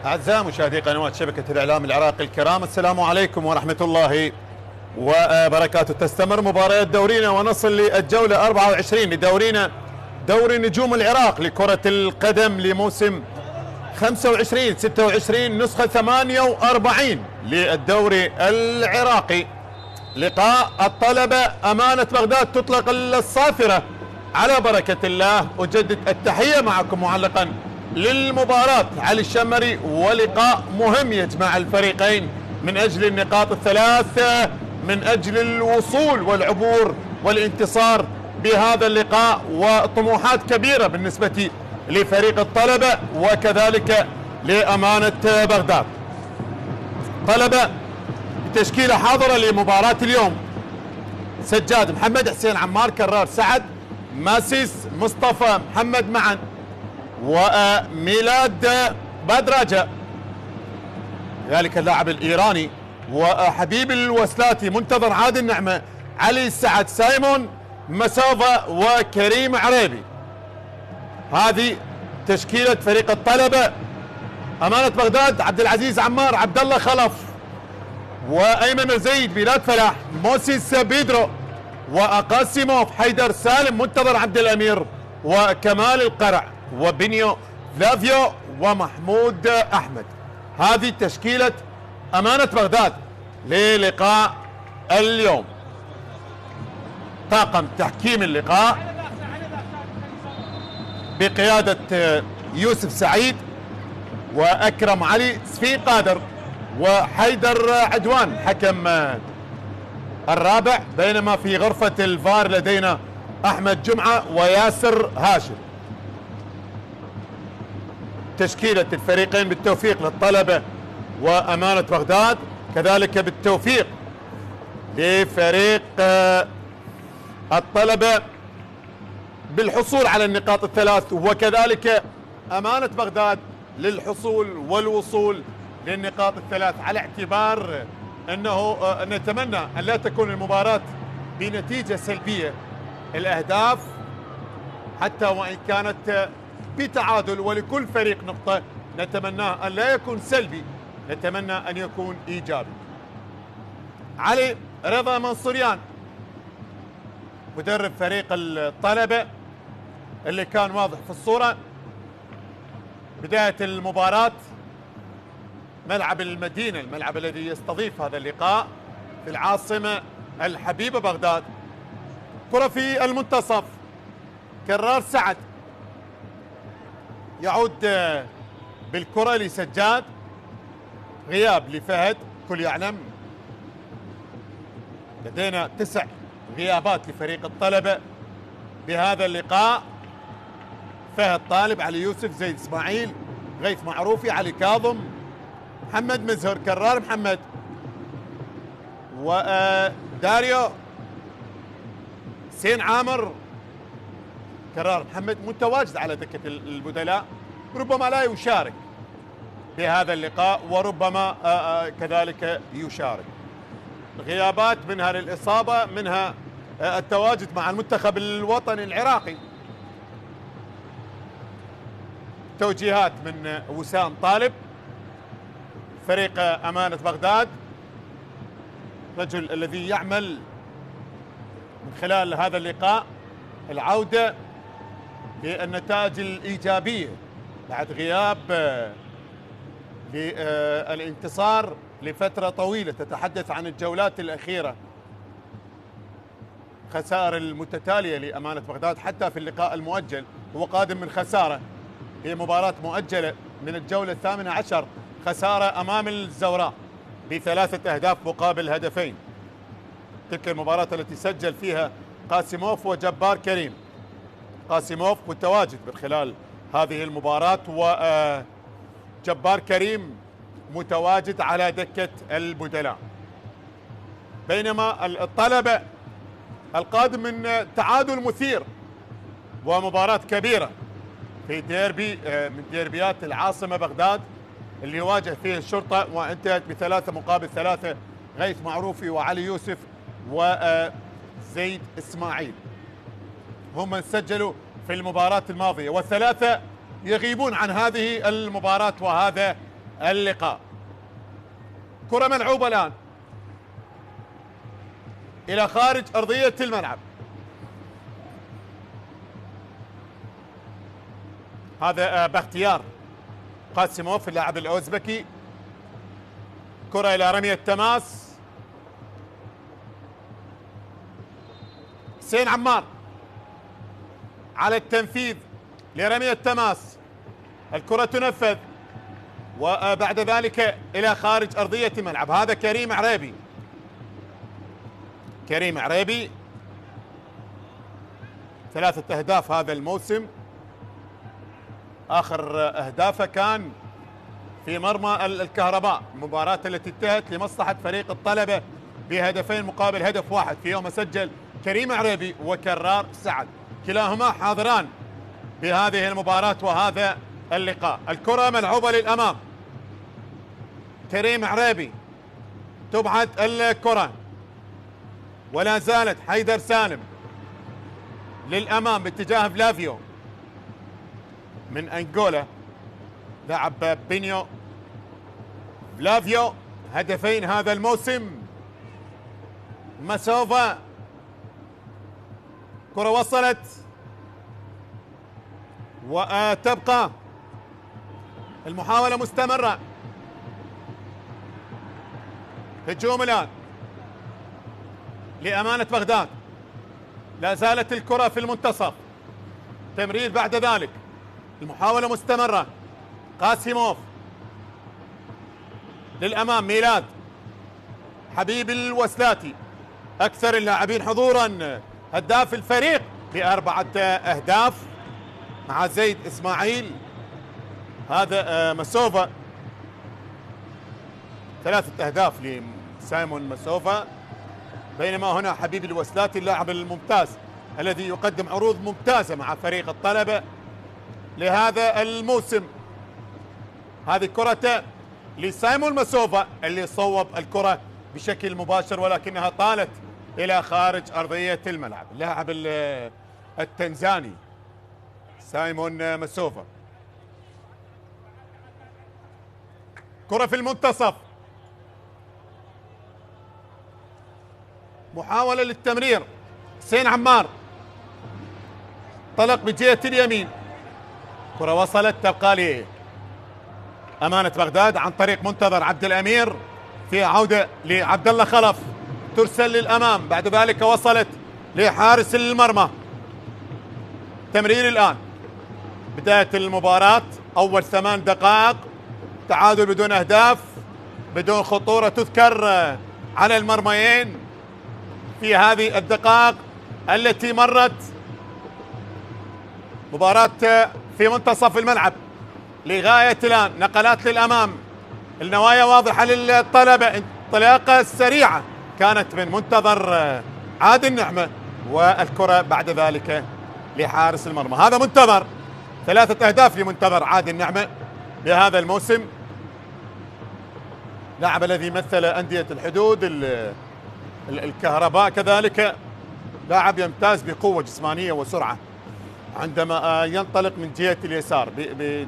أعزائي مشاهدي قنوات شبكة الإعلام العراقي الكرام، السلام عليكم ورحمة الله وبركاته. تستمر مباريات دورينا ونصل للجولة 24 لدورينا دوري نجوم العراق لكرة القدم لموسم 25-26 نسخة 48 للدوري العراقي. لقاء الطلبة أمانة بغداد تطلق الصافرة على بركة الله. أجدد التحية معكم معلقا للمباراة علي الشمري، ولقاء مهم يجمع الفريقين من أجل النقاط الثلاث، من أجل الوصول والعبور والانتصار بهذا اللقاء، وطموحات كبيرة بالنسبة لفريق الطلبة وكذلك لأمانة بغداد. طلبة بتشكيلة حاضرة لمباراة اليوم: سجاد، محمد، حسين عمار، كرار، سعد، ماسيس، مصطفى، محمد معا، وميلاد بدراجة ذلك اللاعب الإيراني، وحبيب الوسلاتي، منتظر، عادل نعمة، علي السعد، سايمون مسوفا، وكريم عريبي. هذه تشكيلة فريق الطلبة. أمانة بغداد: عبد العزيز عمار، عبد الله خلف، وأيمن زيد، بلاد فلاح، موسيس بيدرو، وأقاسيموف، حيدر سالم، منتظر عبد الأمير، وكمال القرع، وبنيو فلافيو، ومحمود أحمد. هذه تشكيلة أمانة بغداد للقاء اليوم. طاقم تحكيم اللقاء بقيادة يوسف سعيد، وأكرم علي، سفي قادر، وحيدر عدوان حكم الرابع، بينما في غرفة الفار لدينا أحمد جمعة وياسر هاشم. تشكيلة الفريقين بالتوفيق للطلبة وأمانة بغداد، كذلك بالتوفيق لفريق الطلبة بالحصول على النقاط الثلاث، وكذلك أمانة بغداد للحصول والوصول للنقاط الثلاث، على اعتبار أنه نتمنى أن لا تكون المباراة بنتيجة سلبية. الأهداف حتى وإن كانت بتعادل ولكل فريق نقطة، نتمناه أن لا يكون سلبي، نتمنى أن يكون إيجابي. علي رضا منصوريان مدرب فريق الطلبة اللي كان واضح في الصورة. بداية المباراة ملعب المدينة، الملعب الذي يستضيف هذا اللقاء في العاصمة الحبيبة بغداد. كرة في المنتصف، كرار سعد يعود بالكرة لسجاد، غياب لفهد. كل يعلم لدينا 9 غيابات لفريق الطلبة بهذا اللقاء: فهد طالب، علي يوسف، زيد اسماعيل، غيث معروفي، علي كاظم، محمد مزهر، كرار محمد، وداريو، حسين عامر، كرار محمد متواجد على دكة البدلاء، ربما لا يشارك بهذا اللقاء وربما كذلك يشارك. غيابات منها للإصابة، منها التواجد مع المنتخب الوطني العراقي. توجيهات من وسام طالب فريق أمانة بغداد، رجل الذي يعمل من خلال هذا اللقاء العودة للنتائج الإيجابية بعد غياب للانتصار لفترة طويلة. تتحدث عن الجولات الأخيرة، خسائر المتتالية لأمانة بغداد حتى في اللقاء المؤجل. هو قادم من خسارة في مباراة مؤجلة من الجولة 18، خسارة أمام الزوراء ب3 أهداف مقابل هدفين. تلك المباراة التي سجل فيها قاسيموف وجبار كريم. قاسيموف متواجد من خلال هذه المباراة، وجبار كريم متواجد على دكة البدلاء. بينما الطلبة القادم من تعادل مثير ومباراة كبيرة في ديربي من ديربيات العاصمة بغداد اللي يواجه فيه الشرطة، وانتهت ب3-3، غيث معروفي وعلي يوسف وزيد اسماعيل هم من سجلوا في المباراة الماضية، والثلاثة يغيبون عن هذه المباراة، وهذا اللقاء. كرة ملعوبة الآن إلى خارج أرضية الملعب. هذا باختيار قاسموف اللاعب الأوزبكي. كرة إلى رمية تماس. حسين عمار على التنفيذ لرمية تماس. الكرة تنفذ وبعد ذلك إلى خارج أرضية الملعب. هذا كريم عريبي. كريم عريبي 3 أهداف هذا الموسم. آخر أهدافه كان في مرمى الكهرباء، المباراة التي انتهت لمصلحة فريق الطلبة بهدفين مقابل هدف واحد. في يوم سجل كريم عريبي وكرار سعد، كلاهما حاضران بهذه المباراة وهذا اللقاء. الكرة ملعوبة للأمام. كريم عريبي تبعد الكرة ولا زالت حيدر سالم للأمام باتجاه فلافيو من أنغولا. لاعب بينيو فلافيو هدفين هذا الموسم. مسوفا كرة وصلت وتبقى المحاولة مستمرة. هجوم الآن لأمانة بغداد. لا زالت الكرة في المنتصف. تمرير بعد ذلك. المحاولة مستمرة. قاسموف للأمام. ميلاد حبيب الوسلاتي أكثر اللاعبين حضورا، هداف الفريق ب4 أهداف مع زيد إسماعيل. هذا مسوفا 3 أهداف لسايمون مسوفا. بينما هنا حبيب الوسلاتي اللاعب الممتاز الذي يقدم عروض ممتازة مع فريق الطلبة لهذا الموسم. هذه كرة لسايمون مسوفا اللي صوب الكرة بشكل مباشر ولكنها طالت إلى خارج أرضية الملعب. اللاعب التنزاني سايمون مسوفا. كرة في المنتصف. محاولة للتمرير. حسين عمار طلق بجهة اليمين. كرة وصلت تبقى لي أمانة بغداد عن طريق منتظر عبد الأمير. في عودة لعبد الله خلف ترسل للأمام. بعد ذلك وصلت لحارس المرمى. تمرير الآن. بداية المباراة أول 8 دقائق تعادل بدون أهداف، بدون خطورة تذكر على المرميين في هذه الدقائق التي مرت. مباراة في منتصف الملعب لغاية الآن. نقلات للأمام. النوايا واضحة للطلبة. انطلاقة سريعة كانت من منتظر عادل النعمة والكرة بعد ذلك لحارس المرمى. هذا منتظر 3 أهداف لمنتظر عادل النعمة بهذا الموسم. لاعب الذي مثل أندية الحدود الكهرباء كذلك. لاعب يمتاز بقوة جسمانية وسرعة عندما ينطلق من جهة اليسار.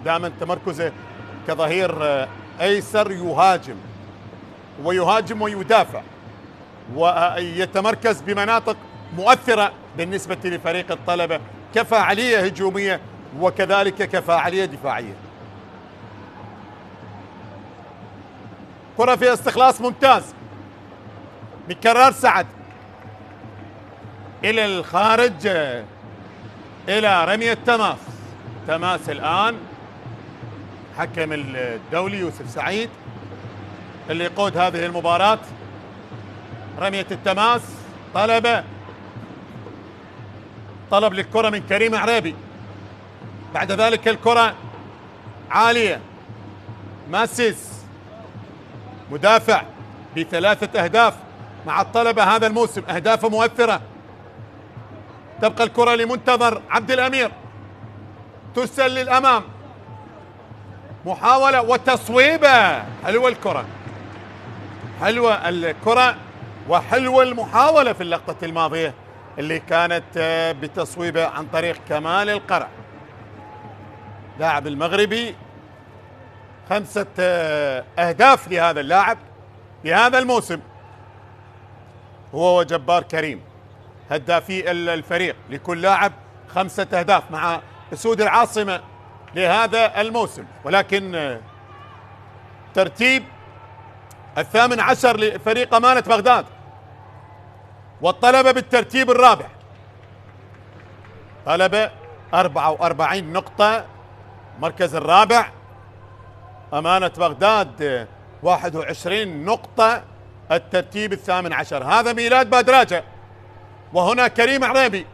دائما تمركزه كظهير أيسر يهاجم ويهاجم ويدافع ويتمركز بمناطق مؤثرة بالنسبة لفريق الطلبة كفاعلية هجومية وكذلك كفاعلية دفاعية. كرة في استخلاص ممتاز من كرار سعد إلى الخارج إلى رمية تماس. تماس الآن حكم الدولي يوسف سعيد اللي يقود هذه المباراة. رمية التماس. طلب للكرة من كريم عريبي. بعد ذلك الكرة عالية. ماسيس مدافع ب3 أهداف مع الطلبة هذا الموسم، أهدافه مؤثرة. تبقى الكرة لمنتظر عبد الأمير. ترسل للأمام. محاولة وتصويبة. حلوة الكرة. حلوة الكرة وحلوة المحاولة في اللقطة الماضية اللي كانت بتصويبة عن طريق كمال القرع لاعب المغربي. 5 أهداف لهذا اللاعب لهذا الموسم، هو وجبار كريم هدافي الفريق، لكل لاعب 5 أهداف مع أسود العاصمة لهذا الموسم. ولكن ترتيب 18 لفريق أمانة بغداد، والطلبة بالترتيب الرابع، طلبة 44 نقطة، مركز الرابع. أمانة بغداد 21 نقطة، الترتيب 18. هذا ميلاد بادراجة، وهنا كريم عريبي،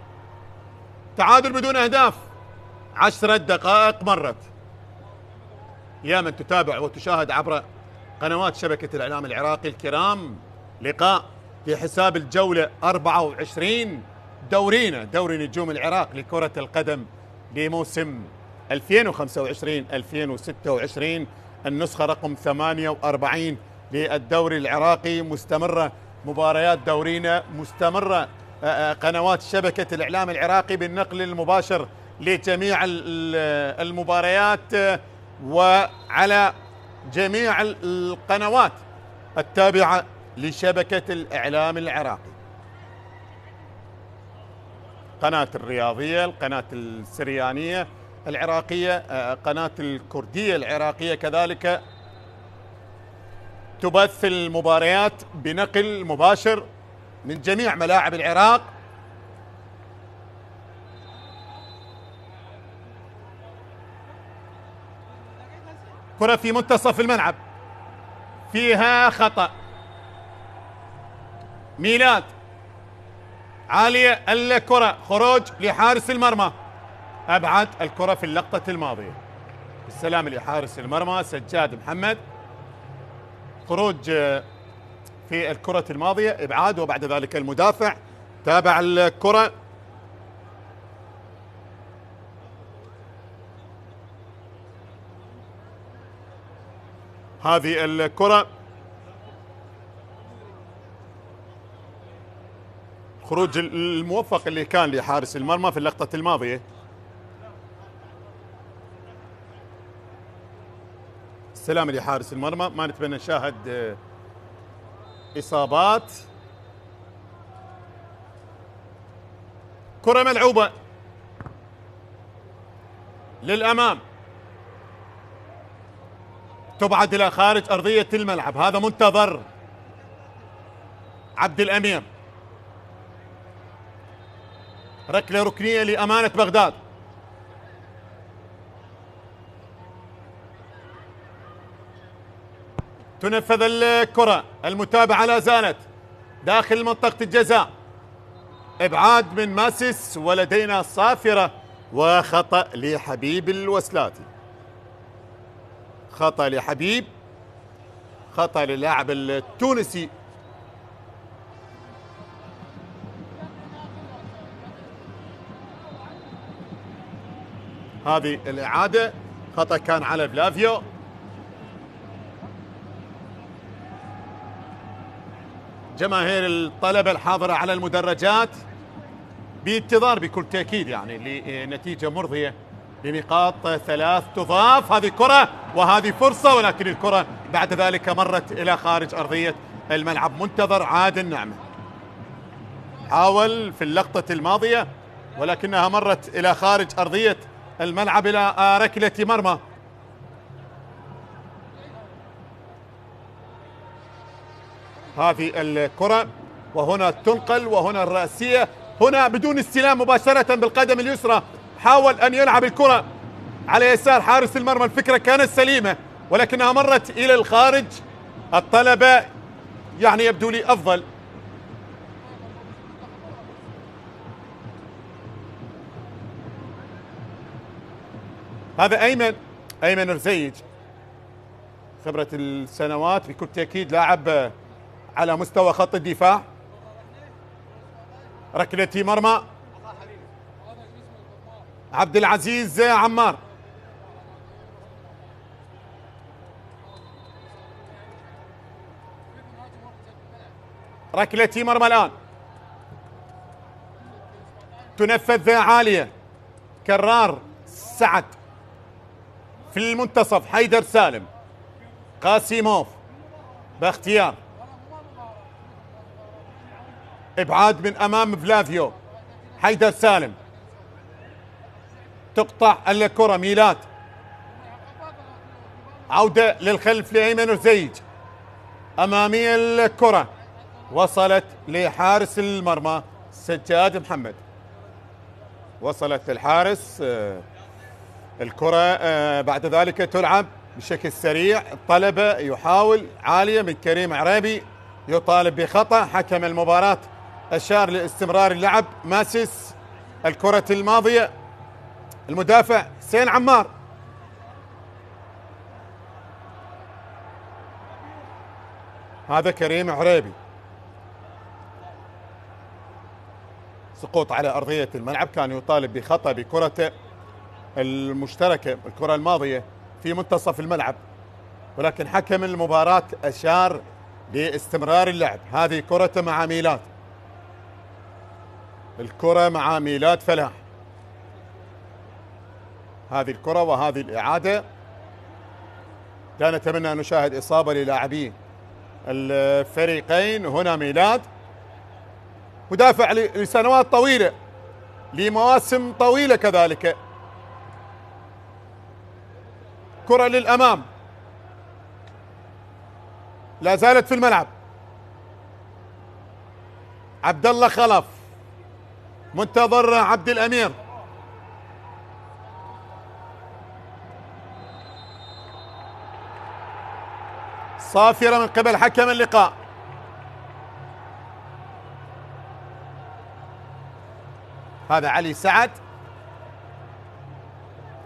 تعادل بدون أهداف، 10 دقائق مرت. يا من تتابع وتشاهد عبر قنوات شبكة الإعلام العراقي الكرام، لقاء في حساب الجولة 24 دورينا، دوري نجوم العراق لكرة القدم لموسم 2025-2026، النسخة رقم 48 للدوري العراقي. مستمرة مباريات دورينا، مستمرة قنوات شبكة الإعلام العراقي بالنقل المباشر لجميع المباريات، وعلى جميع القنوات التابعة لشبكة الإعلام العراقي، قناة الرياضية، القناة السريانية العراقية، قناة الكردية العراقية كذلك تبث المباريات بنقل مباشر من جميع ملاعب العراق. كرة في منتصف الملعب فيها خطأ، ميلاد عالية الكرة، خروج لحارس المرمى، أبعد الكرة في اللقطة الماضية. السلام لحارس المرمى سجاد محمد، خروج في الكرة الماضية، إبعاد، وبعد ذلك المدافع تابع الكرة. هذه الكرة خروج الموفق اللي كان لحارس المرمى في اللقطة الماضية. السلام لحارس المرمى، ما نتمنى نشاهد إصابات. كرة ملعوبة للأمام، تبعد إلى خارج أرضية الملعب، هذا منتظر عبد الأمير، ركلة ركنية لأمانة بغداد. تنفذ الكرة، المتابعة لا زالت داخل منطقة الجزاء، إبعاد من ماسس، ولدينا صافرة وخطأ لحبيب الوسلاتي، خطأ لحبيب، خطأ للاعب التونسي. هذه الإعادة، خطأ كان على فلافيو. جماهير الطلبة الحاضرة على المدرجات بانتظار بكل تأكيد يعني لنتيجة مرضية لنقاط 3 تضاف. هذه كرة وهذه فرصة، ولكن الكرة بعد ذلك مرت إلى خارج أرضية الملعب. منتظر عادل نعمة، حاول في اللقطة الماضية ولكنها مرت إلى خارج أرضية الملعب إلى ركلة مرمى. هذه الكرة وهنا تنقل، وهنا الرأسية، هنا بدون استلام مباشرة بالقدم اليسرى، حاول أن يلعب الكرة على يسار حارس المرمى، الفكرة كانت سليمة ولكنها مرت إلى الخارج. الطلبة يعني يبدو لي أفضل. هذا أيمن رزيج، خبرة السنوات بكل تأكيد لاعب على مستوى خط الدفاع. ركلة مرمى عبد العزيز عمار، ركلة مرمى الآن تنفذ عالية، كرار سعد في المنتصف، حيدر سالم قاسيموف باختيار ابعاد من امام فلافيو. حيدر سالم تقطع الكرة. ميلاد عودة للخلف لأيمن رزيج. أمامية الكرة وصلت لحارس المرمى سجاد محمد. وصلت للحارس الكرة. بعد ذلك تلعب بشكل سريع. طلبة يحاول عالية من كريم عريبي يطالب بخطأ. حكم المباراة أشار لاستمرار اللعب. ماسس الكرة الماضية. المدافع حسين عمار. هذا كريم عريبي. سقوط على أرضية الملعب. كان يطالب بخطأ بكرة المشتركة الكرة الماضية في منتصف الملعب، ولكن حكم المباراة أشار لاستمرار اللعب. هذه كرة مع ميلاد. الكرة مع ميلاد فلاح. هذه الكرة وهذه الإعادة. لا نتمنى أن نشاهد إصابة للاعبي الفريقين. هنا ميلاد مدافع لسنوات طويلة، لمواسم طويلة كذلك. كرة للأمام لا زالت في الملعب. عبد الله خلف منتظر عبد الأمير. صافرة من قبل حكم اللقاء. هذا علي سعد.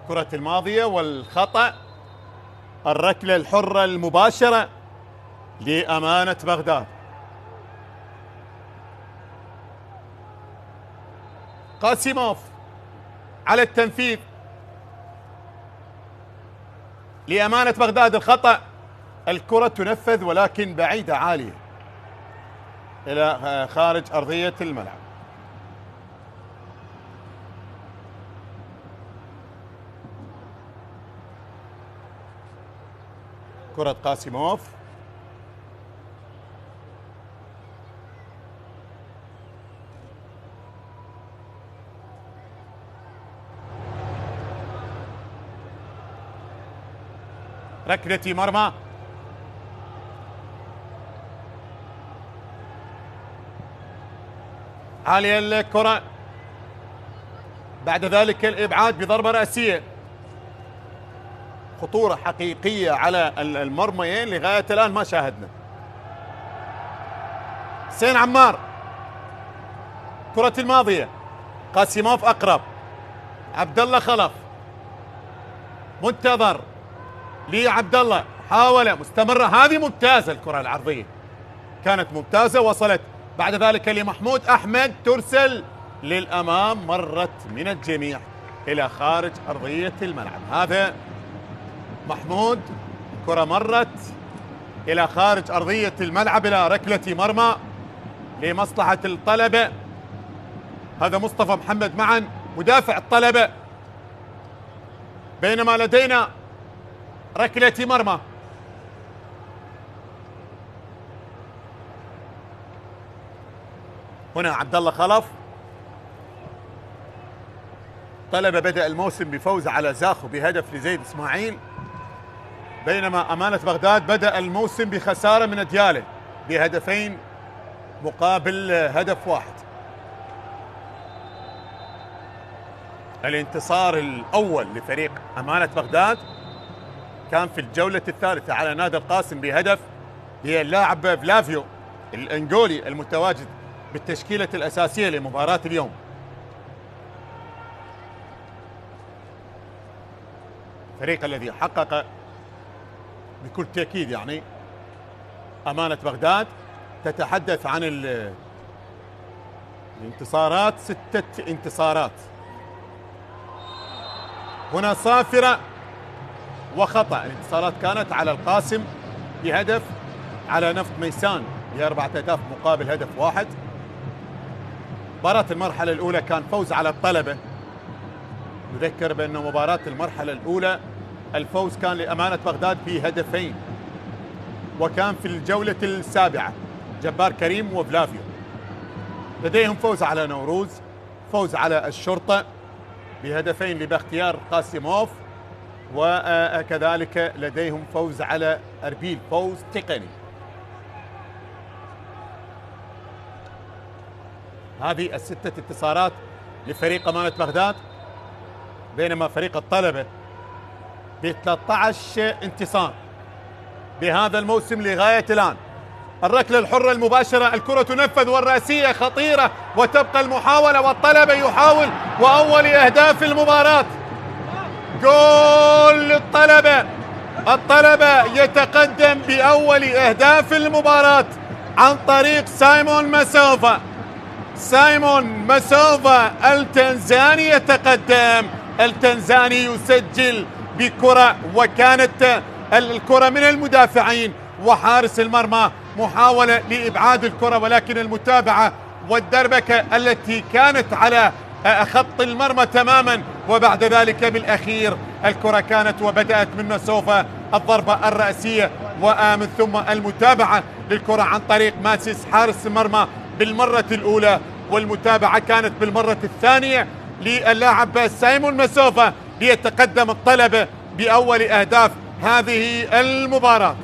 كرة الماضية والخطأ. الركلة الحرة المباشرة لأمانة بغداد. قاسيموف على التنفيذ لأمانة بغداد. الخطأ. الكرة تنفذ ولكن بعيدة عالية إلى خارج أرضية الملعب. كرة قاسيموف. ركلة مرمى. عالية الكرة. بعد ذلك الإبعاد بضربة رأسية. خطورة حقيقية على المرميين لغاية الآن ما شاهدنا. حسين عمار. كرة الماضية. قاسيموف أقرب. عبد الله خلف منتظر لعبد الله. حاول مستمرة. هذه ممتازة. الكرة العرضية كانت ممتازة. وصلت بعد ذلك لمحمود أحمد. ترسل للأمام. مرت من الجميع إلى خارج أرضية الملعب. هذا محمود. كرة مرت إلى خارج أرضية الملعب إلى ركلة مرمى لمصلحة الطلبة. هذا مصطفى محمد معا مدافع الطلبة. بينما لدينا ركلة مرمى. هنا عبد الله خلف. طلبة بدأ الموسم بفوز على زاخو بهدف لزيد اسماعيل، بينما أمانة بغداد بدأ الموسم بخسارة من ديالى بهدفين مقابل هدف واحد. الانتصار الأول لفريق أمانة بغداد كان في الجولة الثالثة على نادي القاسم بهدف للاعب فلافيو الأنغولي المتواجد بالتشكيلة الأساسية لمباراة اليوم. الفريق الذي حقق بكل تأكيد يعني أمانة بغداد تتحدث عن الانتصارات، 6 انتصارات. هنا صافرة وخطأ. الانتصارات كانت على القاسم بهدف، على نفط ميسان ب4 أهداف مقابل هدف واحد. مباراة المرحلة الأولى كان فوز على الطلبة. نذكر بأن مباراة المرحلة الأولى الفوز كان لأمانة بغداد بهدفين وكان في الجولة السابعة جبار كريم وفلافيو. لديهم فوز على نوروز، فوز على الشرطة بهدفين باختيار قاسيموف، وكذلك لديهم فوز على أربيل، فوز تقني. هذه الستة انتصارات لفريق أمانة بغداد، بينما فريق الطلبة ب 13 انتصار بهذا الموسم لغاية الآن. الركلة الحرة المباشرة، الكرة تنفذ والرأسية خطيرة وتبقى المحاولة، والطلبة يحاول، وأول أهداف المباراة جول للطلبة. الطلبة يتقدم بأول أهداف المباراة عن طريق سايمون مسوفا. سايمون مسوفا التنزاني يتقدم، التنزاني يسجل بكرة، وكانت الكرة من المدافعين وحارس المرمى، محاولة لإبعاد الكرة، ولكن المتابعة والدربكة التي كانت على خط المرمى تماما، وبعد ذلك بالأخير الكرة كانت وبدأت من مسوفا الضربة الرأسية، ومن ثم المتابعة للكرة عن طريق ماسيس حارس المرمى بالمرة الأولى، والمتابعة كانت بالمرة الثانية للاعب سايمون مسوفا ليتقدم الطلبة بأول أهداف هذه المباراة.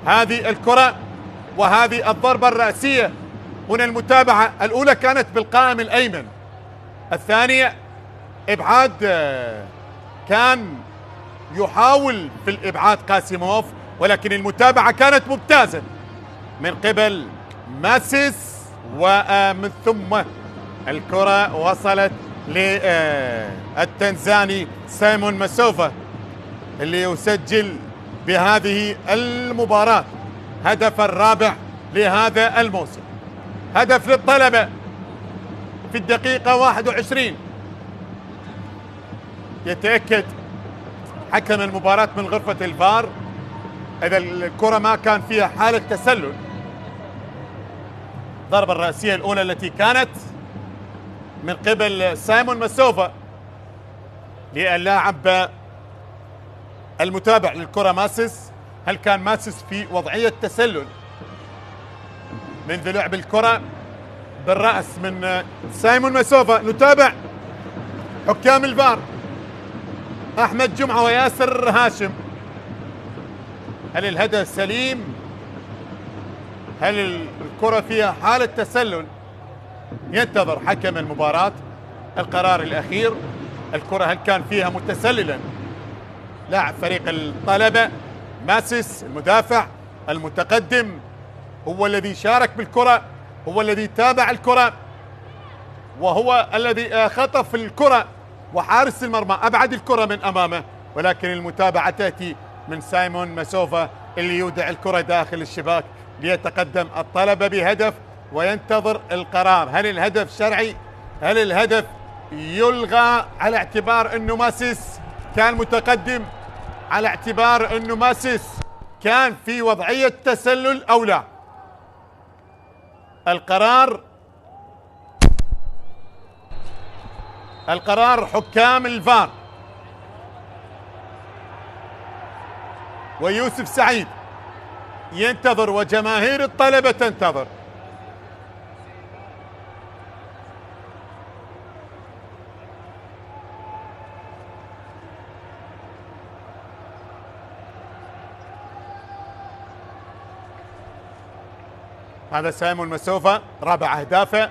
هذه الكرة وهذه الضربة الرأسية. هنا المتابعة الأولى كانت بالقائم الأيمن، الثانية إبعاد، كان يحاول في الإبعاد قاسيموف، ولكن المتابعة كانت ممتازة من قبل ماسيس، ومن ثم الكرة وصلت للتنزاني سايمون مسوفا اللي يسجل بهذه المباراة هدف الرابع لهذا الموسم. هدف للطلبة في الدقيقة 21. يتأكد حكم المباراة من غرفة الفار إذا الكرة ما كان فيها حالة تسلل. الضربة الرأسية الأولى التي كانت من قبل سايمون مسوفا للاعب المتابع للكرة ماسيس. هل كان ماسيس في وضعية تسلل منذ لعب الكرة بالرأس من سايمون مسوفا؟ نتابع حكام الفار أحمد جمعة وياسر هاشم. هل الهدف سليم؟ هل الكرة فيها حالة تسلل؟ ينتظر حكم المباراة القرار الأخير. الكرة هل كان فيها متسللا؟ لاعب فريق الطلبة ماسيس المدافع المتقدم هو الذي شارك بالكرة، هو الذي تابع الكرة، وهو الذي خطف الكرة، وحارس المرمى أبعد الكرة من أمامه، ولكن المتابعة تأتي من سايمون مسوفا اللي يودع الكرة داخل الشباك ليتقدم الطلبة بهدف، وينتظر القرار. هل الهدف شرعي؟ هل الهدف يلغى على اعتبار أنه ماسيس كان متقدم، على اعتبار أنه ماسيس كان في وضعية تسلل أو لا؟ القرار حكام الفار ويوسف سعيد ينتظر، وجماهير الطلبة تنتظر. هذا سايمون مسوفا رابع أهدافه.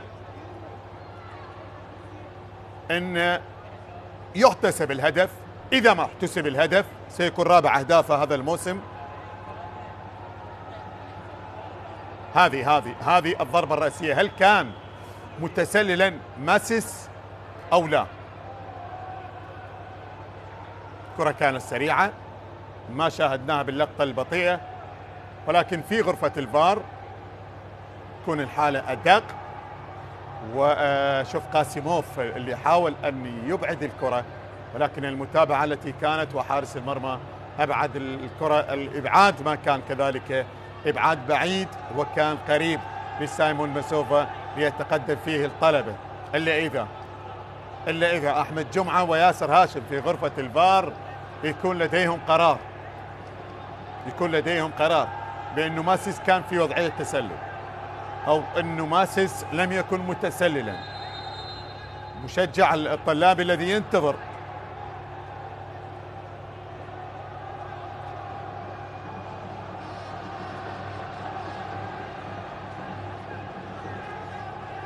إن يحتسب الهدف، إذا ما احتسب الهدف سيكون رابع أهدافه هذا الموسم. هذه الضربة الرأسية، هل كان متسللا ماسيس أو لا؟ الكرة كانت سريعة، ما شاهدناها باللقطة البطيئة، ولكن في غرفة الفار تكون الحالة أدق. وشوف قاسيموف اللي حاول أن يبعد الكرة، ولكن المتابعة التي كانت وحارس المرمى أبعد الكرة. الإبعاد ما كان كذلك إبعاد بعيد، وكان قريب لسايمون مسوفا ليتقدم فيه الطلبة، إلا إذا أحمد جمعة وياسر هاشم في غرفة الفار يكون لديهم قرار. بأنه ماسيس كان في وضعية تسلل، أو أنه ماسيس لم يكن متسللا. مشجع الطلاب الذي ينتظر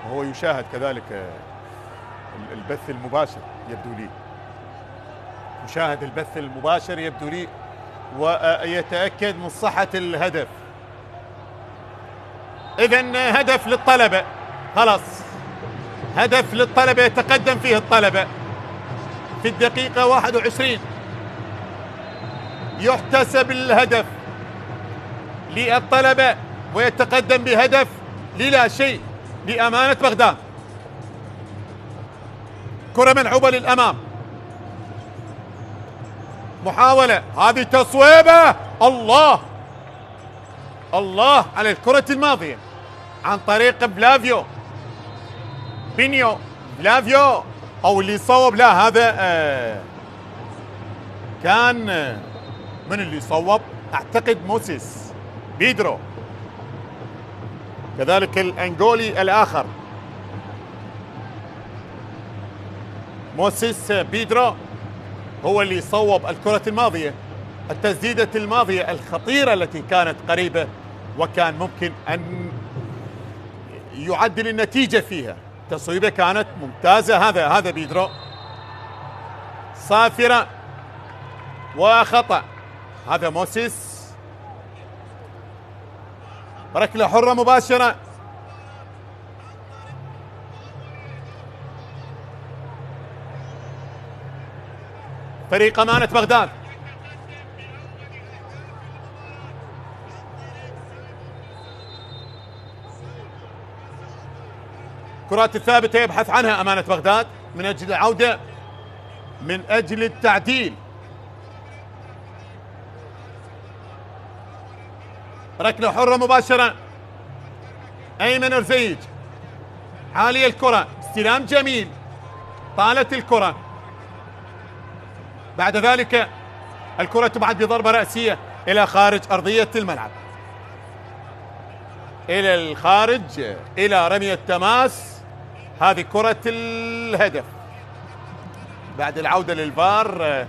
وهو يشاهد كذلك البث المباشر يبدو لي، يشاهد البث المباشر يبدو لي ويتأكد من صحة الهدف. إذن هدف للطلبة، خلاص هدف للطلبة يتقدم فيه الطلبة في الدقيقة 21. يحتسب الهدف للطلبة ويتقدم بهدف للا شيء لأمانة بغداد. كرة ملعوبة للأمام، محاولة، هذه تصويبة، الله الله على الكرة الماضية عن طريق بلافيو بينيو بلافيو، أو اللي صوب، لا هذا كان من اللي صوب؟ أعتقد موسيس بيدرو، كذلك الأنغولي الآخر موسيس بيدرو هو اللي صوب الكرة الماضية، التسديدة الماضية الخطيرة التي كانت قريبة وكان ممكن أن يعدل النتيجة فيها. تصويبة كانت ممتازة. هذا بيدرو، صافرة وخطأ. هذا موسيس، ركلة حرة مباشرة. فريق أمانة بغداد كرات الثابتة يبحث عنها أمانة بغداد من أجل العودة، من أجل التعديل. ركلة حرة مباشرة، أيمن رزيج، عالية الكرة، استلام جميل، طالت الكرة، بعد ذلك الكرة تبعد بضربة رأسية إلى خارج أرضية الملعب، إلى الخارج، إلى رمية تماس. هذه كرة الهدف. بعد العودة للفار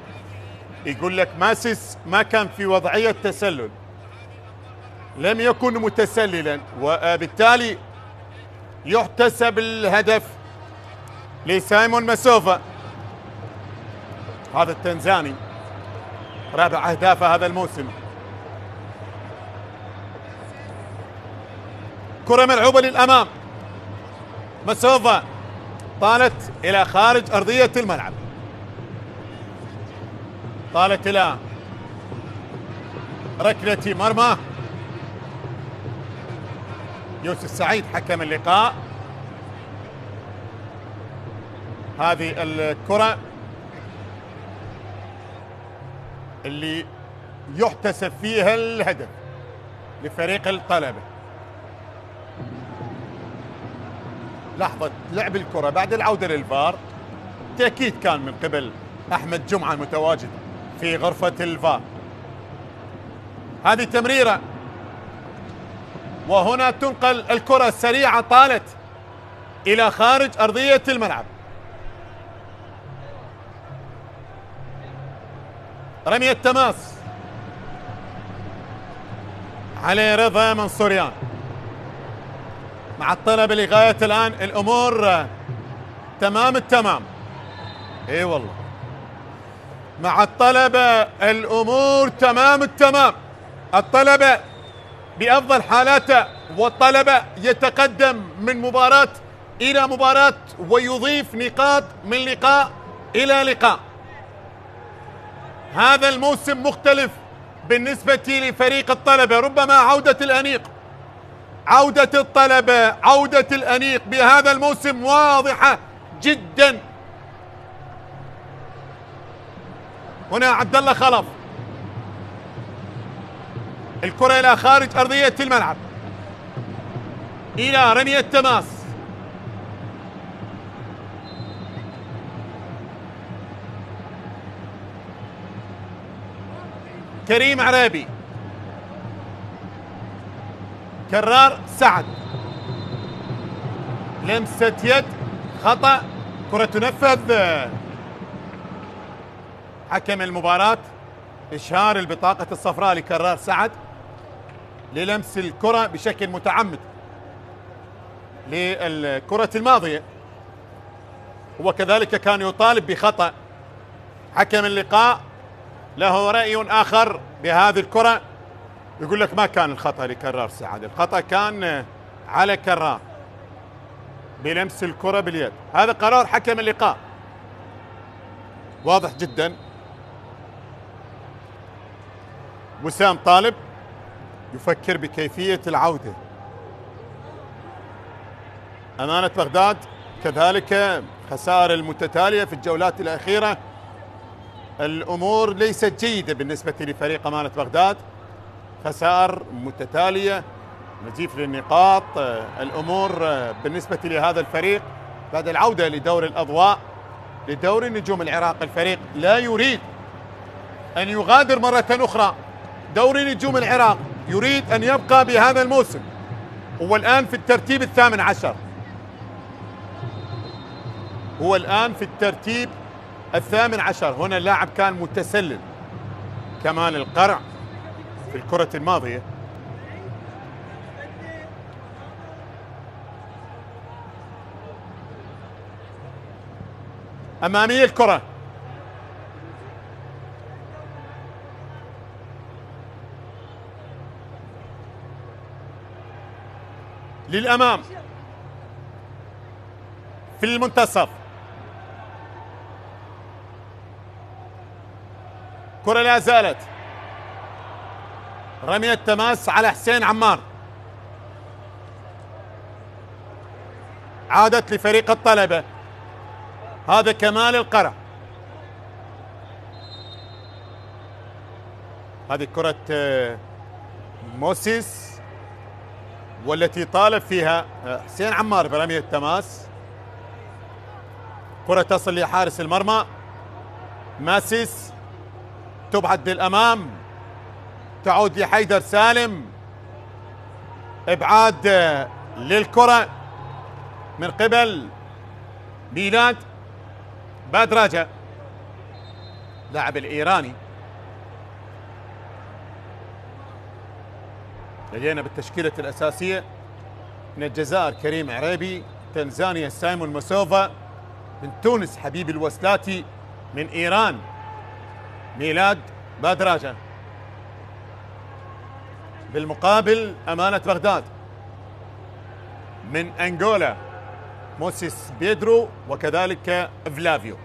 يقول لك ماسيس ما كان في وضعية تسلل، لم يكن متسللا، وبالتالي يحتسب الهدف لسايمون مسوفا، هذا التنزاني، رابع أهدافه هذا الموسم. كرة ملعوبة للأمام، مسوفا، طالت إلى خارج أرضية الملعب، طالت إلى ركلة مرمى. يوسف سعيد حكم اللقاء. هذه الكرة اللي يحتسب فيها الهدف لفريق الطلبة. لحظة لعب الكرة بعد العودة للفار، تأكيد كان من قبل أحمد جمعة المتواجد في غرفة الفار. هذه تمريرة، وهنا تنقل الكرة سريعة، طالت إلى خارج أرضية الملعب. رمية تماس، علي رضا منصوريان. مع الطلبة لغاية الآن الأمور تمام التمام. اي والله مع الطلبة الأمور تمام التمام، الطلبة بأفضل حالاته، والطلبة يتقدم من مباراة إلى مباراة ويضيف نقاط من لقاء إلى لقاء. هذا الموسم مختلف بالنسبة لفريق الطلبة، ربما عودة الأنيق، عودة الطلبة، عودة الأنيق بهذا الموسم واضحة جدا. هنا عبد الله خلف، الكرة إلى خارج أرضية الملعب، إلى رمية تماس. كريم عرابي، كرار سعد، لمسة يد، خطأ، كرة تنفذ. حكم المباراة إشهار البطاقة الصفراء لكرار سعد للمس الكرة بشكل متعمد للكرة الماضية، وكذلك كان يطالب بخطأ. حكم اللقاء له رأي آخر بهذه الكرة، يقول لك ما كان الخطأ لكرار سعد، الخطأ كان على كرار بلمس الكرة باليد. هذا قرار حكم اللقاء واضح جدا. وسام طالب يفكر بكيفية العودة. أمانة بغداد كذلك خسائر المتتالية في الجولات الأخيرة، الأمور ليست جيدة بالنسبة لفريق أمانة بغداد، خسائر متتالية، نزيف للنقاط. الأمور بالنسبة لهذا الفريق بعد العودة لدور الأضواء لدوري نجوم العراق، الفريق لا يريد أن يغادر مرة أخرى دوري نجوم العراق، يريد أن يبقى بهذا الموسم. هو الآن في الترتيب الثامن عشر، هو الآن في الترتيب الثامن عشر. هنا اللاعب كان متسلل كمال القرع في الكرة الماضية. أمامية الكرة، للأمام في المنتصف، كرة لا زالت رمية تماس على حسين عمار، عادت لفريق الطلبة. هذا كمال القرع، هذه كرة موسيس والتي طالب فيها حسين عمار برمية تماس. كرة تصل لحارس المرمى ماسيس، تبعد للأمام، تعود لحيدر سالم، ابعاد للكرة من قبل ميلاد بادراجة لاعب الإيراني. لدينا بالتشكيلة الأساسية من الجزائر كريم عريبي، تنزانيا سايمون مسوفا، من تونس حبيب الوسلاتي، من إيران ميلاد بادراجة. بالمقابل أمانة بغداد من أنغولا موسيس بيدرو وكذلك فلافيو،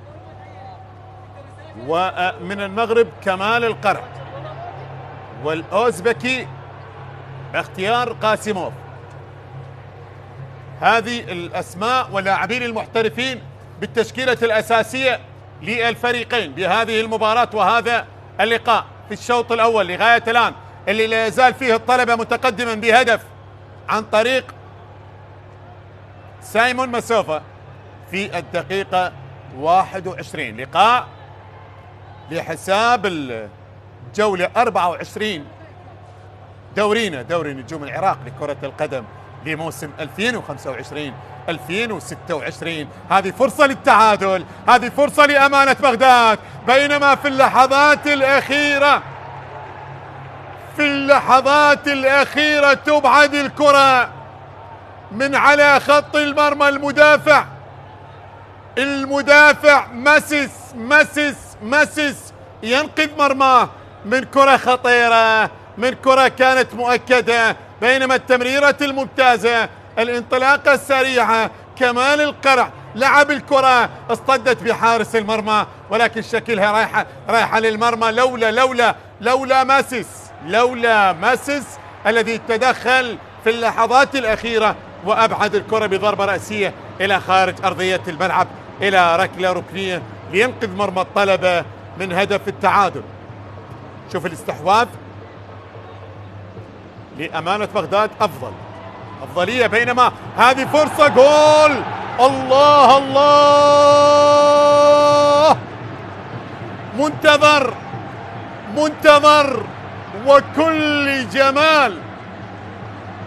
ومن المغرب كمال القرع، والأوزبكي اختيار قاسموف. هذه الأسماء واللاعبين المحترفين بالتشكيلة الأساسية للفريقين بهذه المباراة وهذا اللقاء في الشوط الأول لغاية الآن، اللي لا يزال فيه الطلبة متقدما بهدف عن طريق سايمون مسوفا في الدقيقة 21. لقاء لحساب الجولة 24 دورينا دوري نجوم العراق لكرة القدم لموسم 2025-2026. هذه فرصة للتعادل، هذه فرصة لأمانة بغداد، بينما في اللحظات الأخيرة تبعد الكرة من على خط المرمى. المدافع مسس ينقذ مرماه من كرة خطيرة، من كرة كانت مؤكدة، بينما التمريرة الممتازة، الانطلاقة السريعة، كمال القرع لعب الكرة اصطدت بحارس المرمى، ولكن شكلها رايحة للمرمى لولا ماسس الذي تدخل في اللحظات الأخيرة وأبعد الكرة بضربة رأسية إلى خارج أرضية الملعب إلى ركلة ركنية لينقذ مرمى الطلبة من هدف التعادل. شوف الاستحواذ لأمانة بغداد أفضلية، بينما هذه فرصة جول. الله منتظر وكل جمال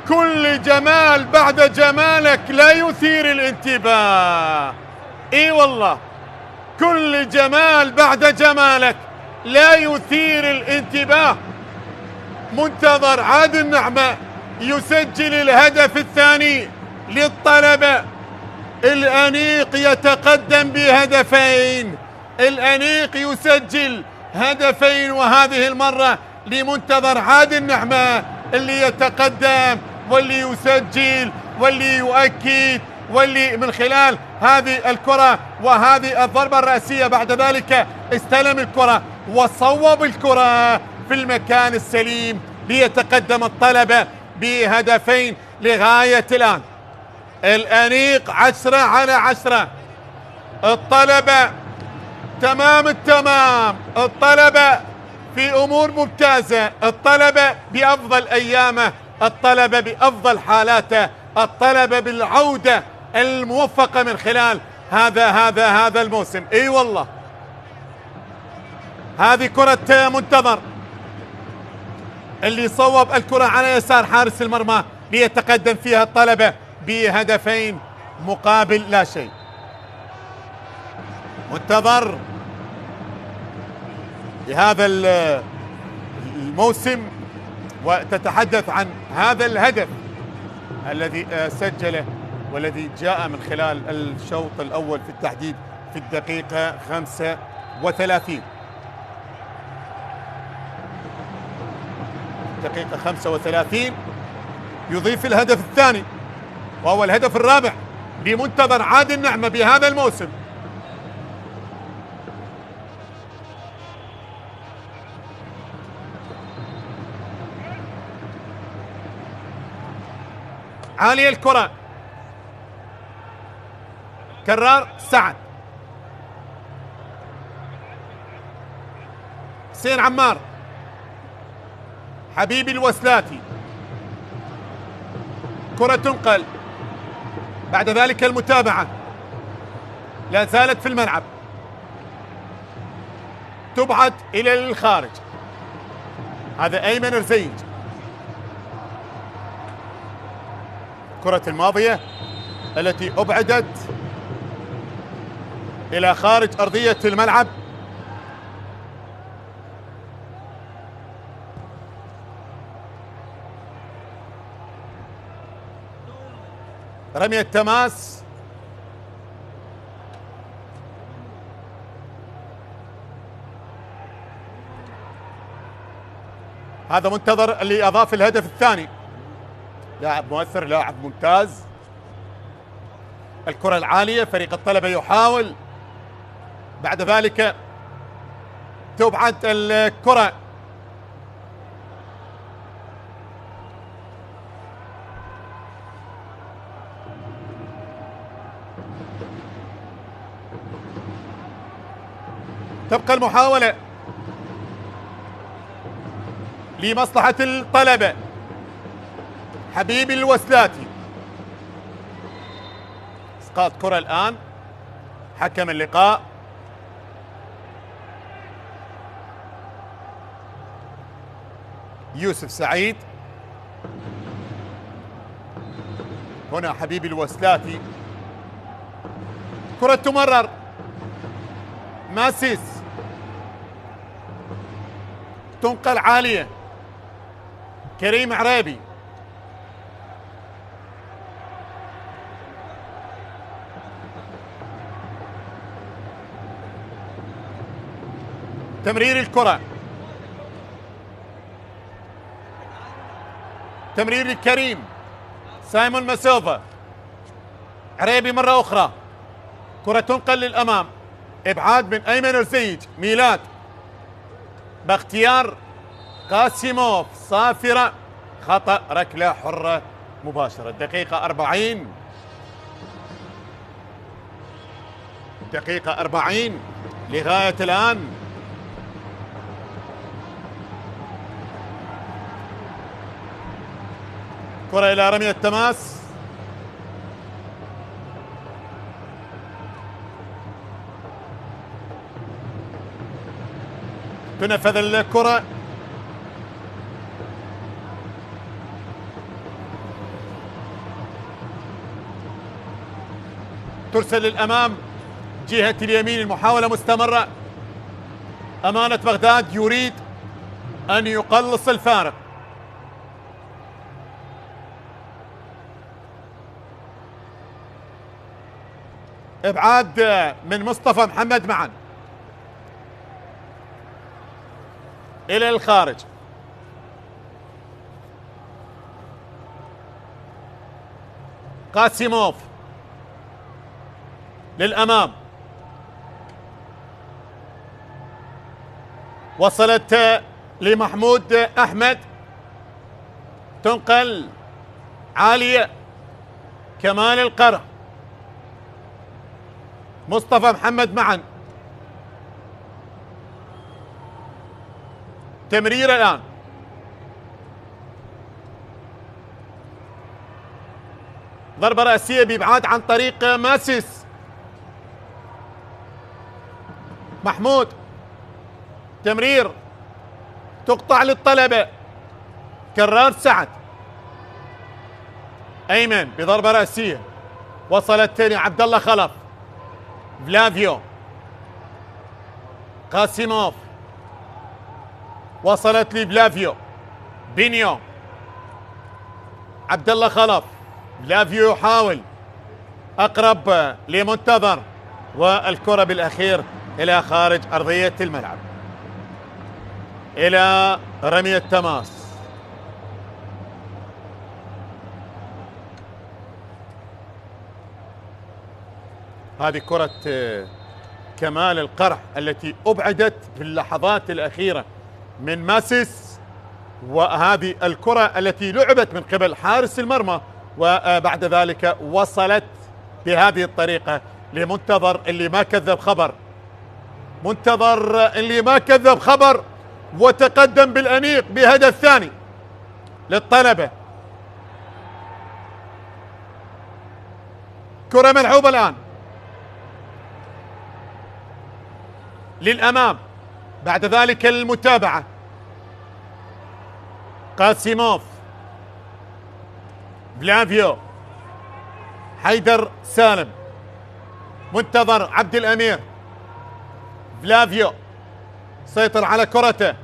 كل جمال بعد جمالك لا يثير الانتباه. اي والله، كل جمال بعد جمالك لا يثير الانتباه. منتظر عادل نعمة يسجل الهدف الثاني للطلبة. الأنيق يتقدم بهدفين، الأنيق يسجل هدفين، وهذه المرة لمنتظر عادل نعمة اللي يتقدم واللي يسجل واللي يؤكد واللي من خلال هذه الكرة وهذه الضربة الرأسية بعد ذلك استلم الكرة وصوب الكرة في المكان السليم ليتقدم الطلبة بهدفين لغاية الآن. الأنيق 10/10، الطلبة تمام التمام، الطلبة في أمور ممتازة، الطلبة بأفضل أيامه، الطلبة بأفضل حالاته، الطلبة بالعودة الموفقة من خلال هذا الموسم. اي والله، هذه كرة منتظر اللي صوب الكرة على يسار حارس المرمى ليتقدم فيها الطلبة بهدفين مقابل لا شيء. منتظر بهذا الموسم، وتتحدث عن هذا الهدف الذي سجله والذي جاء من خلال الشوط الأول في التحديد في الدقيقة 35. دقيقة 35 يضيف الهدف الثاني وهو الهدف الرابع لمنتظر عادل نعمة بهذا الموسم. عالية الكرة، كرار سعد، حسين عمار، حبيبي الوسلاتي، كرة تنقل، بعد ذلك المتابعة لا زالت في الملعب، تبعد إلى الخارج. هذا أيمن رزيج، كرة الماضية التي أبعدت إلى خارج أرضية الملعب. رمية تماس، هذا منتظر اللي أضاف الهدف الثاني، لاعب مؤثر، لاعب ممتاز. الكرة العالية، فريق الطلبة يحاول، بعد ذلك تبعد الكرة تبقى المحاولة لمصلحة الطلبة. حبيبي الوسلاتي، اسقاط كرة الآن، حكم اللقاء يوسف سعيد. هنا حبيبي الوسلاتي، كرة تمرر، ماسيس، تنقل عالية، كريم عريبي، تمرير الكرة، تمرير الكريم، سايمون مسوفا، عريبي مرة أخرى، كرة تنقل للأمام، إبعاد من أيمن رزيج، ميلاد باختيار قاسيموف، صافرة، خطأ، ركلة حرة مباشرة. دقيقة 40، دقيقة 40 لغاية الآن. كرة إلى رمية تماس، تنفذ الكرة، ترسل للأمام جهة اليمين، المحاولة مستمرة. أمانة بغداد يريد أن يقلص الفارق. ابعاد من مصطفى محمد معا الى الخارج. قاسيموف للامام، وصلت لمحمود احمد، تنقل عالية. كمال القرع، مصطفى محمد معا، تمرير الآن. ضربة رأسية بإبعاد عن طريق ماسيس. محمود، تمرير، تقطع للطلبة. كرار سعد، أيمن بضربة رأسية، وصلت لعبد الله خلف. فلافيو، قاسيموف، وصلت لفلافيو. بينيو، عبد الله خلف. فلافيو يحاول، اقرب لمنتظر، والكرة بالاخير الى خارج ارضية الملعب، الى رمية تماس. هذه كرة كمال القرع التي أبعدت في اللحظات الأخيرة من ماسيس، وهذه الكرة التي لعبت من قبل حارس المرمى، وبعد ذلك وصلت بهذه الطريقة لمنتظر اللي ما كذب خبر. منتظر اللي ما كذب خبر، وتقدم بالأنيق بهدف ثاني للطلبة. كرة ملعوبة الآن للأمام، بعد ذلك المتابعة. قاسيموف، فلافيو، حيدر سالم، منتظر عبد الأمير. فلافيو سيطر على كرته،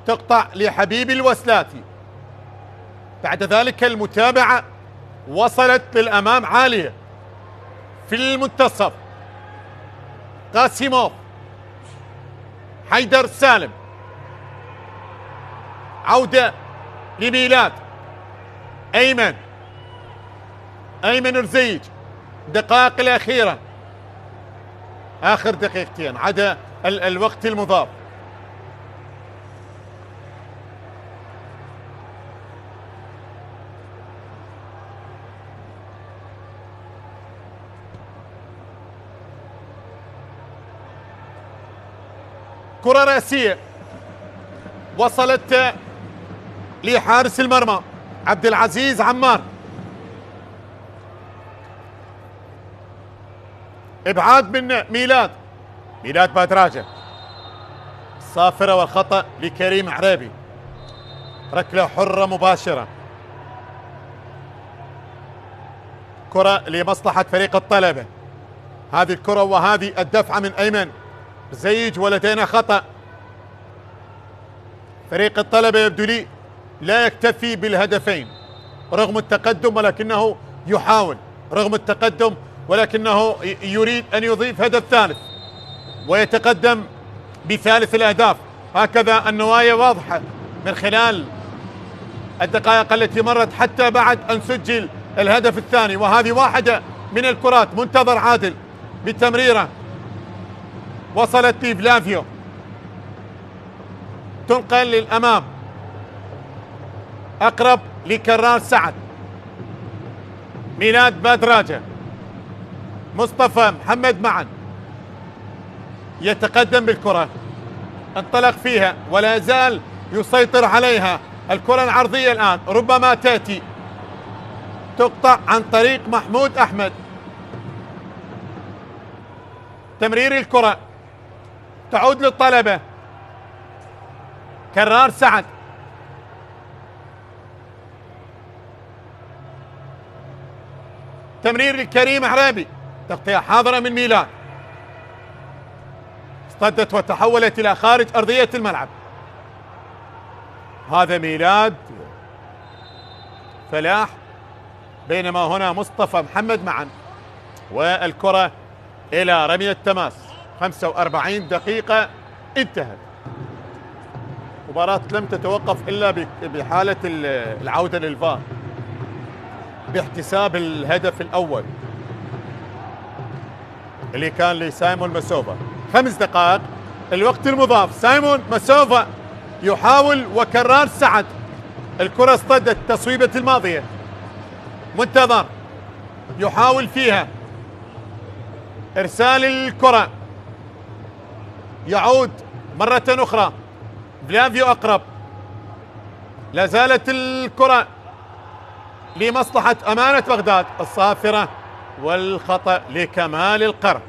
تقطع لحبيب الوسلاتي. بعد ذلك المتابعة، وصلت للأمام عالية في المنتصف. قاسيموف، حيدر سالم، عودة لميلاد. أيمن رزيج، دقائق الأخيرة، آخر دقيقتين عدا الوقت المضاف. كرة رأسية وصلت لحارس المرمى عبد العزيز عمار. ابعاد من ميلاد بادراجة. صافرة والخطأ لكريم عريبي. ركلة حرة مباشرة. كرة لمصلحة فريق الطلبة. هذه الكرة وهذه الدفعة من أيمن زيج، ولدينا خطأ. فريق الطلبة يبدو لي لا يكتفي بالهدفين رغم التقدم، ولكنه يحاول رغم التقدم، ولكنه يريد أن يضيف هدف ثالث ويتقدم بثالث الأهداف. هكذا النوايا واضحة من خلال الدقائق التي مرت حتى بعد أن سجل الهدف الثاني. وهذه واحدة من الكرات. منتظر عادل بتمريرة، وصلت لفلافيو، تنقل للأمام، أقرب لكرار سعد. ميلاد بادراجة، مصطفى محمد معا يتقدم بالكرة، انطلق فيها ولا زال يسيطر عليها. الكرة العرضية الآن ربما تأتي، تقطع عن طريق محمود أحمد. تمرير الكرة تعود للطلبة. كرار سعد، تمرير لكريم عريبي، تغطية حاضرة من ميلاد، اصطدت وتحولت إلى خارج أرضية الملعب. هذا ميلاد فلاح، بينما هنا مصطفى محمد معا. والكرة إلى رمية تماس. 45 دقيقة انتهت. مباراة لم تتوقف إلا بحالة العودة للفار باحتساب الهدف الأول اللي كان لسايمون مسوفا. 5 دقائق الوقت المضاف. سايمون مسوفا يحاول وكرار سعد. الكرة اصطدت تصويبة الماضية. منتظر يحاول فيها إرسال الكرة. يعود مرة أخرى فلافيو أقرب. لا زالت الكرة لمصلحة أمانة بغداد. الصافرة والخطأ لكمال القرن.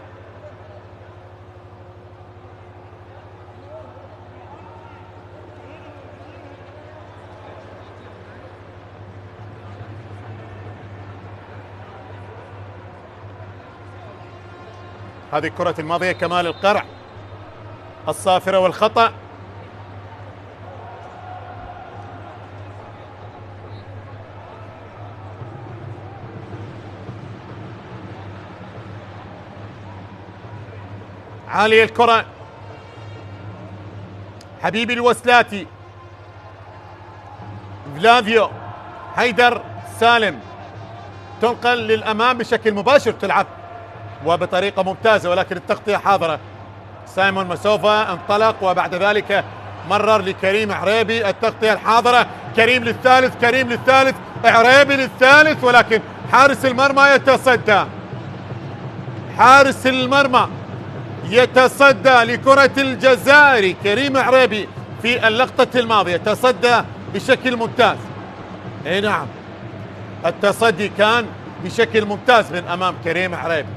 هذه كرة الماضية كمال القرع. الصافرة والخطأ. عالية الكرة. حبيبي الوسلاتي. فلافيو. حيدر سالم. تنقل للأمام بشكل مباشر، تلعب وبطريقة ممتازة، ولكن التغطية حاضرة. سايمون مسوفا انطلق وبعد ذلك مرر لكريم عريبي. التغطية الحاضرة. كريم للثالث، كريم للثالث، عريبي للثالث، ولكن حارس المرمى يتصدى. حارس المرمى يتصدى لكرة الجزائري كريم عريبي في اللقطة الماضية. تصدى بشكل ممتاز. اي نعم، التصدي كان بشكل ممتاز من امام كريم عريبي.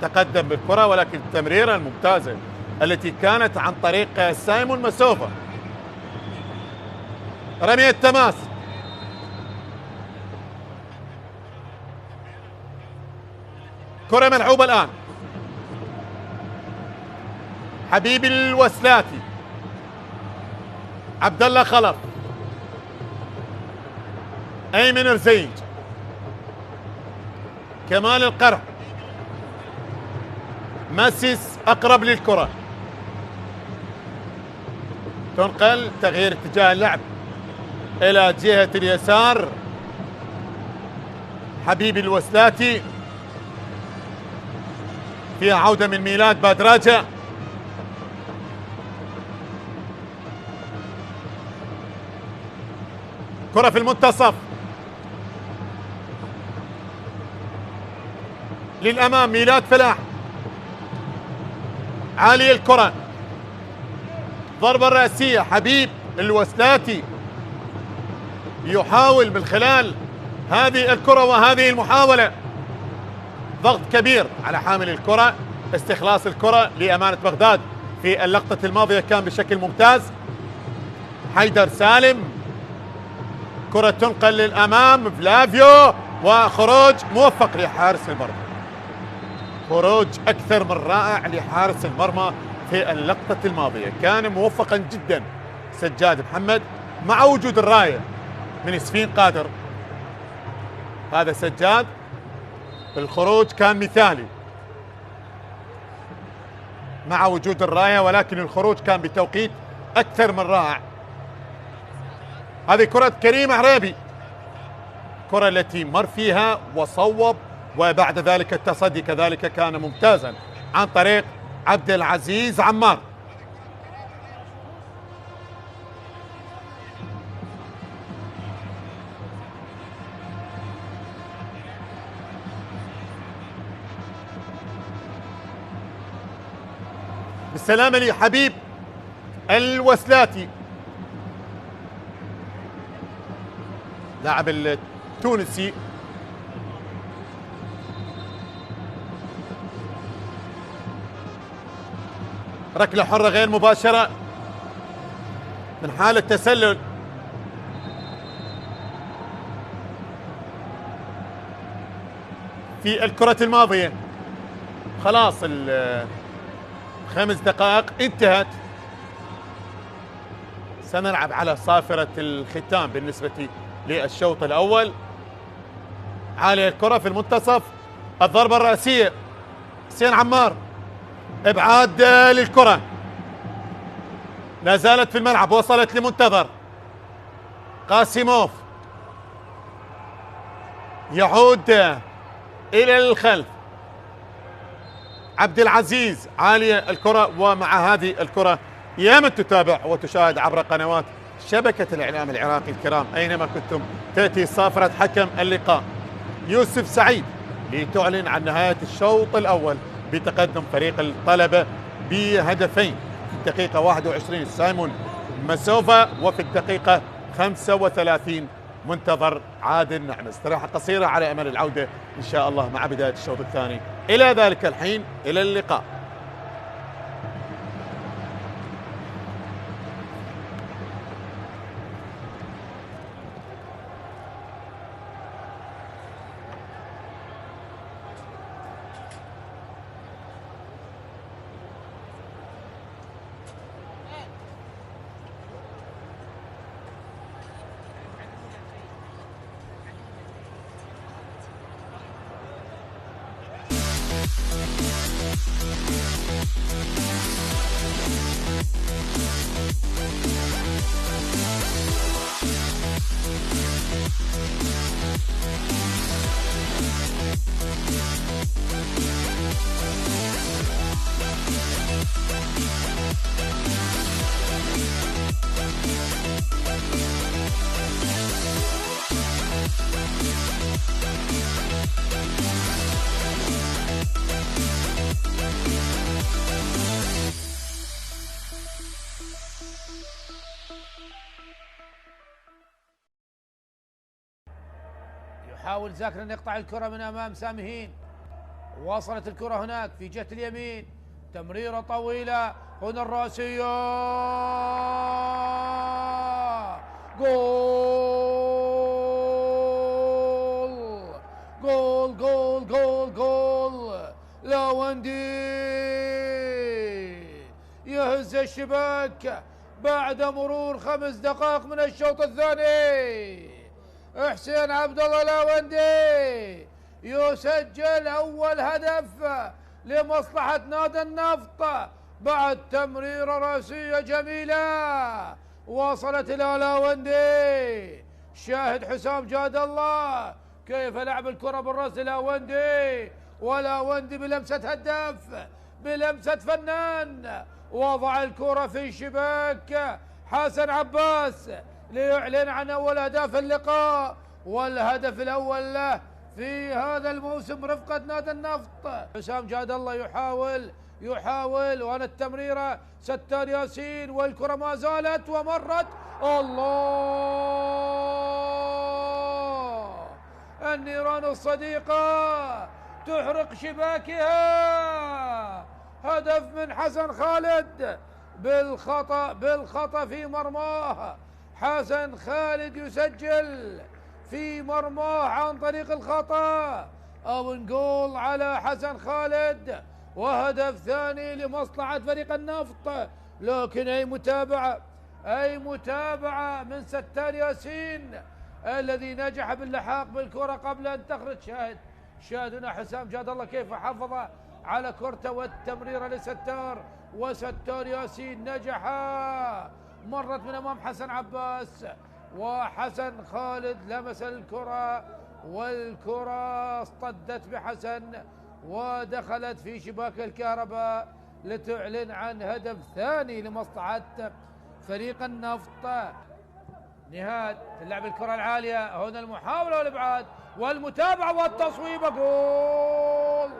تقدم بالكرة، ولكن التمريرة الممتازة التي كانت عن طريق سايمون مسوفا. رمية تماس. كرة ملعوبة الآن. حبيبي الوسلاتي. عبد الله خلف. ايمن رزيج. كمال القرع. ماسيس اقرب للكرة. تنقل، تغيير اتجاه اللعب الى جهة اليسار. حبيبي الوسلاتي. فيها عودة من ميلاد بادراجة. كرة في المنتصف للأمام. ميلاد فلاح. عالية الكرة. ضربة رأسية. حبيب الوسلاتي يحاول من خلال هذه الكرة وهذه المحاولة ضغط كبير على حامل الكرة. استخلاص الكرة لأمانة بغداد في اللقطة الماضية كان بشكل ممتاز. حيدر سالم. كرة تنقل للأمام. فلافيو، وخروج موفق لحارس المرمى. خروج أكثر من رائع لحارس المرمى في اللقطة الماضية. كان موفقا جدا سجاد محمد، مع وجود الراية من سفين قادر. هذا سجاد. الخروج كان مثالي مع وجود الراية، ولكن الخروج كان بتوقيت أكثر من رائع. هذه كرة كريم عريبي. كرة التي مر فيها وصوب، وبعد ذلك التصدي كذلك كان ممتازا عن طريق عبد العزيز عمار. بالسلامة لحبيب الوسلاتي، لاعب التونسي. ركلة حرة غير مباشرة من حالة تسلل. في الكرة الماضية. خلاص 5 دقائق انتهت، سنلعب على صافرة الختام بالنسبة للشوط الأول. عالية الكرة في المنتصف، الضربة الرأسية حسين عمار، ابعاد للكرة، لا زالت في الملعب، وصلت لمنتظر قاسيموف، يعود الى الخلف عبد العزيز، عالية الكرة. ومع هذه الكرة يا من تتابع وتشاهد عبر قنوات شبكة الإعلام العراقي الكرام أينما كنتم، تأتي صافرة حكم اللقاء يوسف سعيد لتعلن عن نهاية الشوط الأول بتقدم فريق الطلبة بهدفين. في الدقيقة 21 سايمون مسوفا، وفي الدقيقة 35 منتظر عادل نعم. استراحة قصيرة على أمل العودة إن شاء الله مع بداية الشوط الثاني. إلى ذلك الحين إلى اللقاء. يحاول زاكر أن يقطع الكرة من أمام سامهين، وصلت الكرة هناك في جهة اليمين، تمريرة طويلة، هنا الرأسية، جول جول جول جول جول. لاوندي يهز الشباك بعد مرور 5 دقائق من الشوط الثاني. حسين عبد الله لاوندي يسجل أول هدف لمصلحة نادي النفط بعد تمريرة رأسية جميلة وصلت إلى لاوندي. شاهد حسام جاد الله كيف لعب الكرة بالرأس لاوندي، ولاوندي بلمسة هدف، بلمسة فنان، وضع الكرة في شباك حسن عباس ليعلن عن أول أهداف اللقاء، والهدف الأول له في هذا الموسم رفقة نادي النفط. حسام جاد الله يحاول وأنا التمريرة ستار ياسين، والكرة ما زالت ومرت. الله، النيران الصديقة تحرق شباكها. هدف من حسن خالد بالخطأ في مرماه. حسن خالد يسجل في مرماه عن طريق الخطأ. أو جول على حسن خالد، وهدف ثاني لمصلحة فريق النفط. لكن أي متابعة من ستار ياسين الذي نجح باللحاق بالكرة قبل أن تخرج. شاهدنا حسام جاد الله كيف حافظ على كرته والتمريرة لستار، وستار ياسين نجح، مرت من أمام حسن عباس، وحسن خالد لمس الكرة، والكرة اصطدت بحسن ودخلت في شباك الكهرباء لتعلن عن هدف ثاني لمصلحة فريق النفط. نهاد تلعب الكرة العالية، هنا المحاولة والإبعاد والمتابعة والتصويبة. جول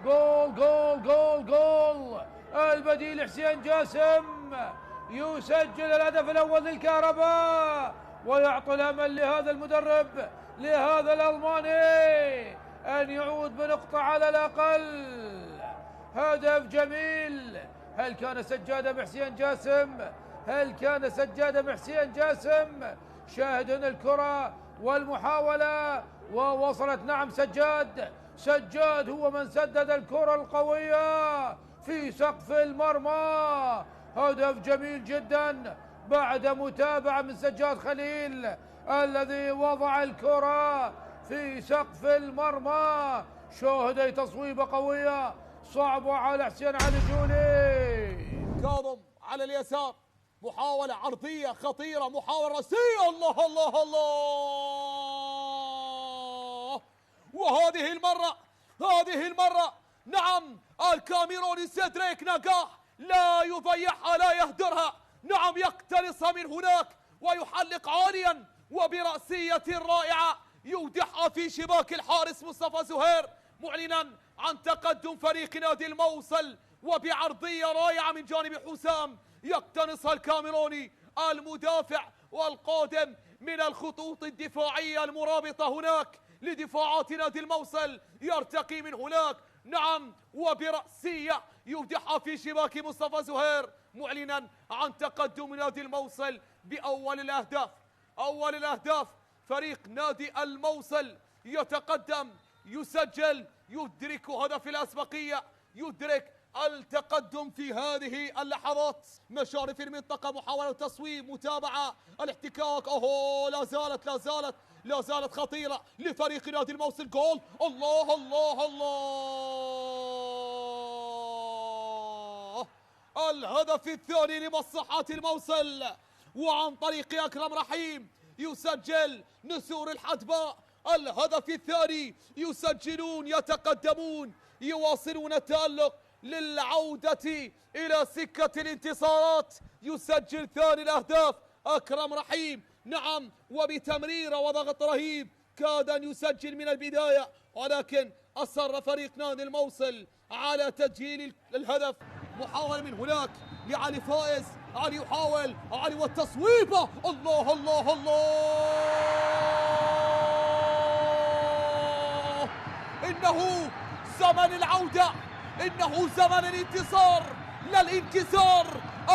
جول جول جول جول. البديل حسين جاسم يسجل الهدف الأول للكهرباء، ويعطي الأمل لهذا المدرب، لهذا الألماني، أن يعود بنقطة على الأقل. هدف جميل. هل كان سجادة بحسين جاسم؟ شاهد هنا الكرة والمحاولة، ووصلت نعم سجاد، سجاد هو من سدد الكرة القوية في سقف المرمى. هدف جميل جدا بعد متابعة من سجاد خليل الذي وضع الكرة في سقف المرمى. شاهدي تصويبة قوية صعبة على حسين علي جولي. كاظم على اليسار، محاولة عرضية خطيرة، محاولة رأسية، الله الله الله. وهذه المرة نعم الكاميروني سيدريك ناقاح لا يضيعها لا يهدرها، نعم يقتنصها من هناك ويحلق عاليا وبرأسية رائعة يودعها في شباك الحارس مصطفى زهير، معلنا عن تقدم فريق نادي الموصل. وبعرضية رائعة من جانب حسام يقتنصها الكاميروني المدافع والقادم من الخطوط الدفاعية المرابطة هناك لدفاعات نادي الموصل، يرتقي من هناك نعم وبرأسية يودعها في شباك مصطفى زهير، معلنا عن تقدم نادي الموصل بأول الأهداف. أول الأهداف فريق نادي الموصل يتقدم، يسجل، يدرك هدف الأسبقية، يدرك التقدم في هذه اللحظات. مشارف المنطقة، محاولة تصويب، متابعة، الاحتكاك، اوهو لا زالت خطيرة لفريق نادي الموصل. جول، الله الله الله. الهدف الثاني لمصلحة الموصل، وعن طريق أكرم رحيم يسجل نسور الحدباء الهدف الثاني. يسجلون، يتقدمون، يواصلون التألق للعودة إلى سكة الانتصارات. يسجل ثاني الأهداف أكرم رحيم، نعم وبتمريرة وضغط رهيب، كاد أن يسجل من البداية ولكن أصر فريق نادي الموصل على تسجيل الهدف. محاولة من هناك لعلي فائز، علي يحاول، علي والتصويبة، الله الله الله. إنه زمن العودة، إنه زمن الانتصار لا الانكسار.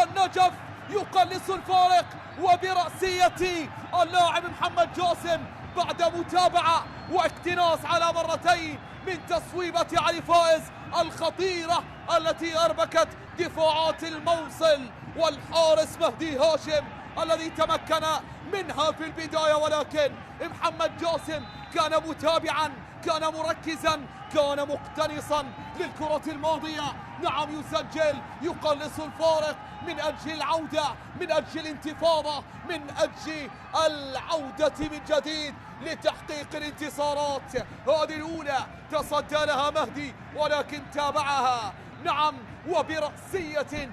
النجف يقلص الفارق وبرأسية اللاعب محمد جاسم بعد متابعة واقتناص على مرتين من تصويبة علي فائز الخطيرة التي أربكت دفاعات الموصل والحارس مهدي هاشم الذي تمكن منها في البداية، ولكن محمد جاسم كان متابعا، كان مركزا، كان مقتنصا للكرة الماضية. نعم يسجل، يقلص الفارق من أجل العودة، من أجل الانتفاضة، من أجل العودة من جديد لتحقيق الانتصارات. هذه الأولى تصدى لها مهدي ولكن تابعها، نعم وبرأسية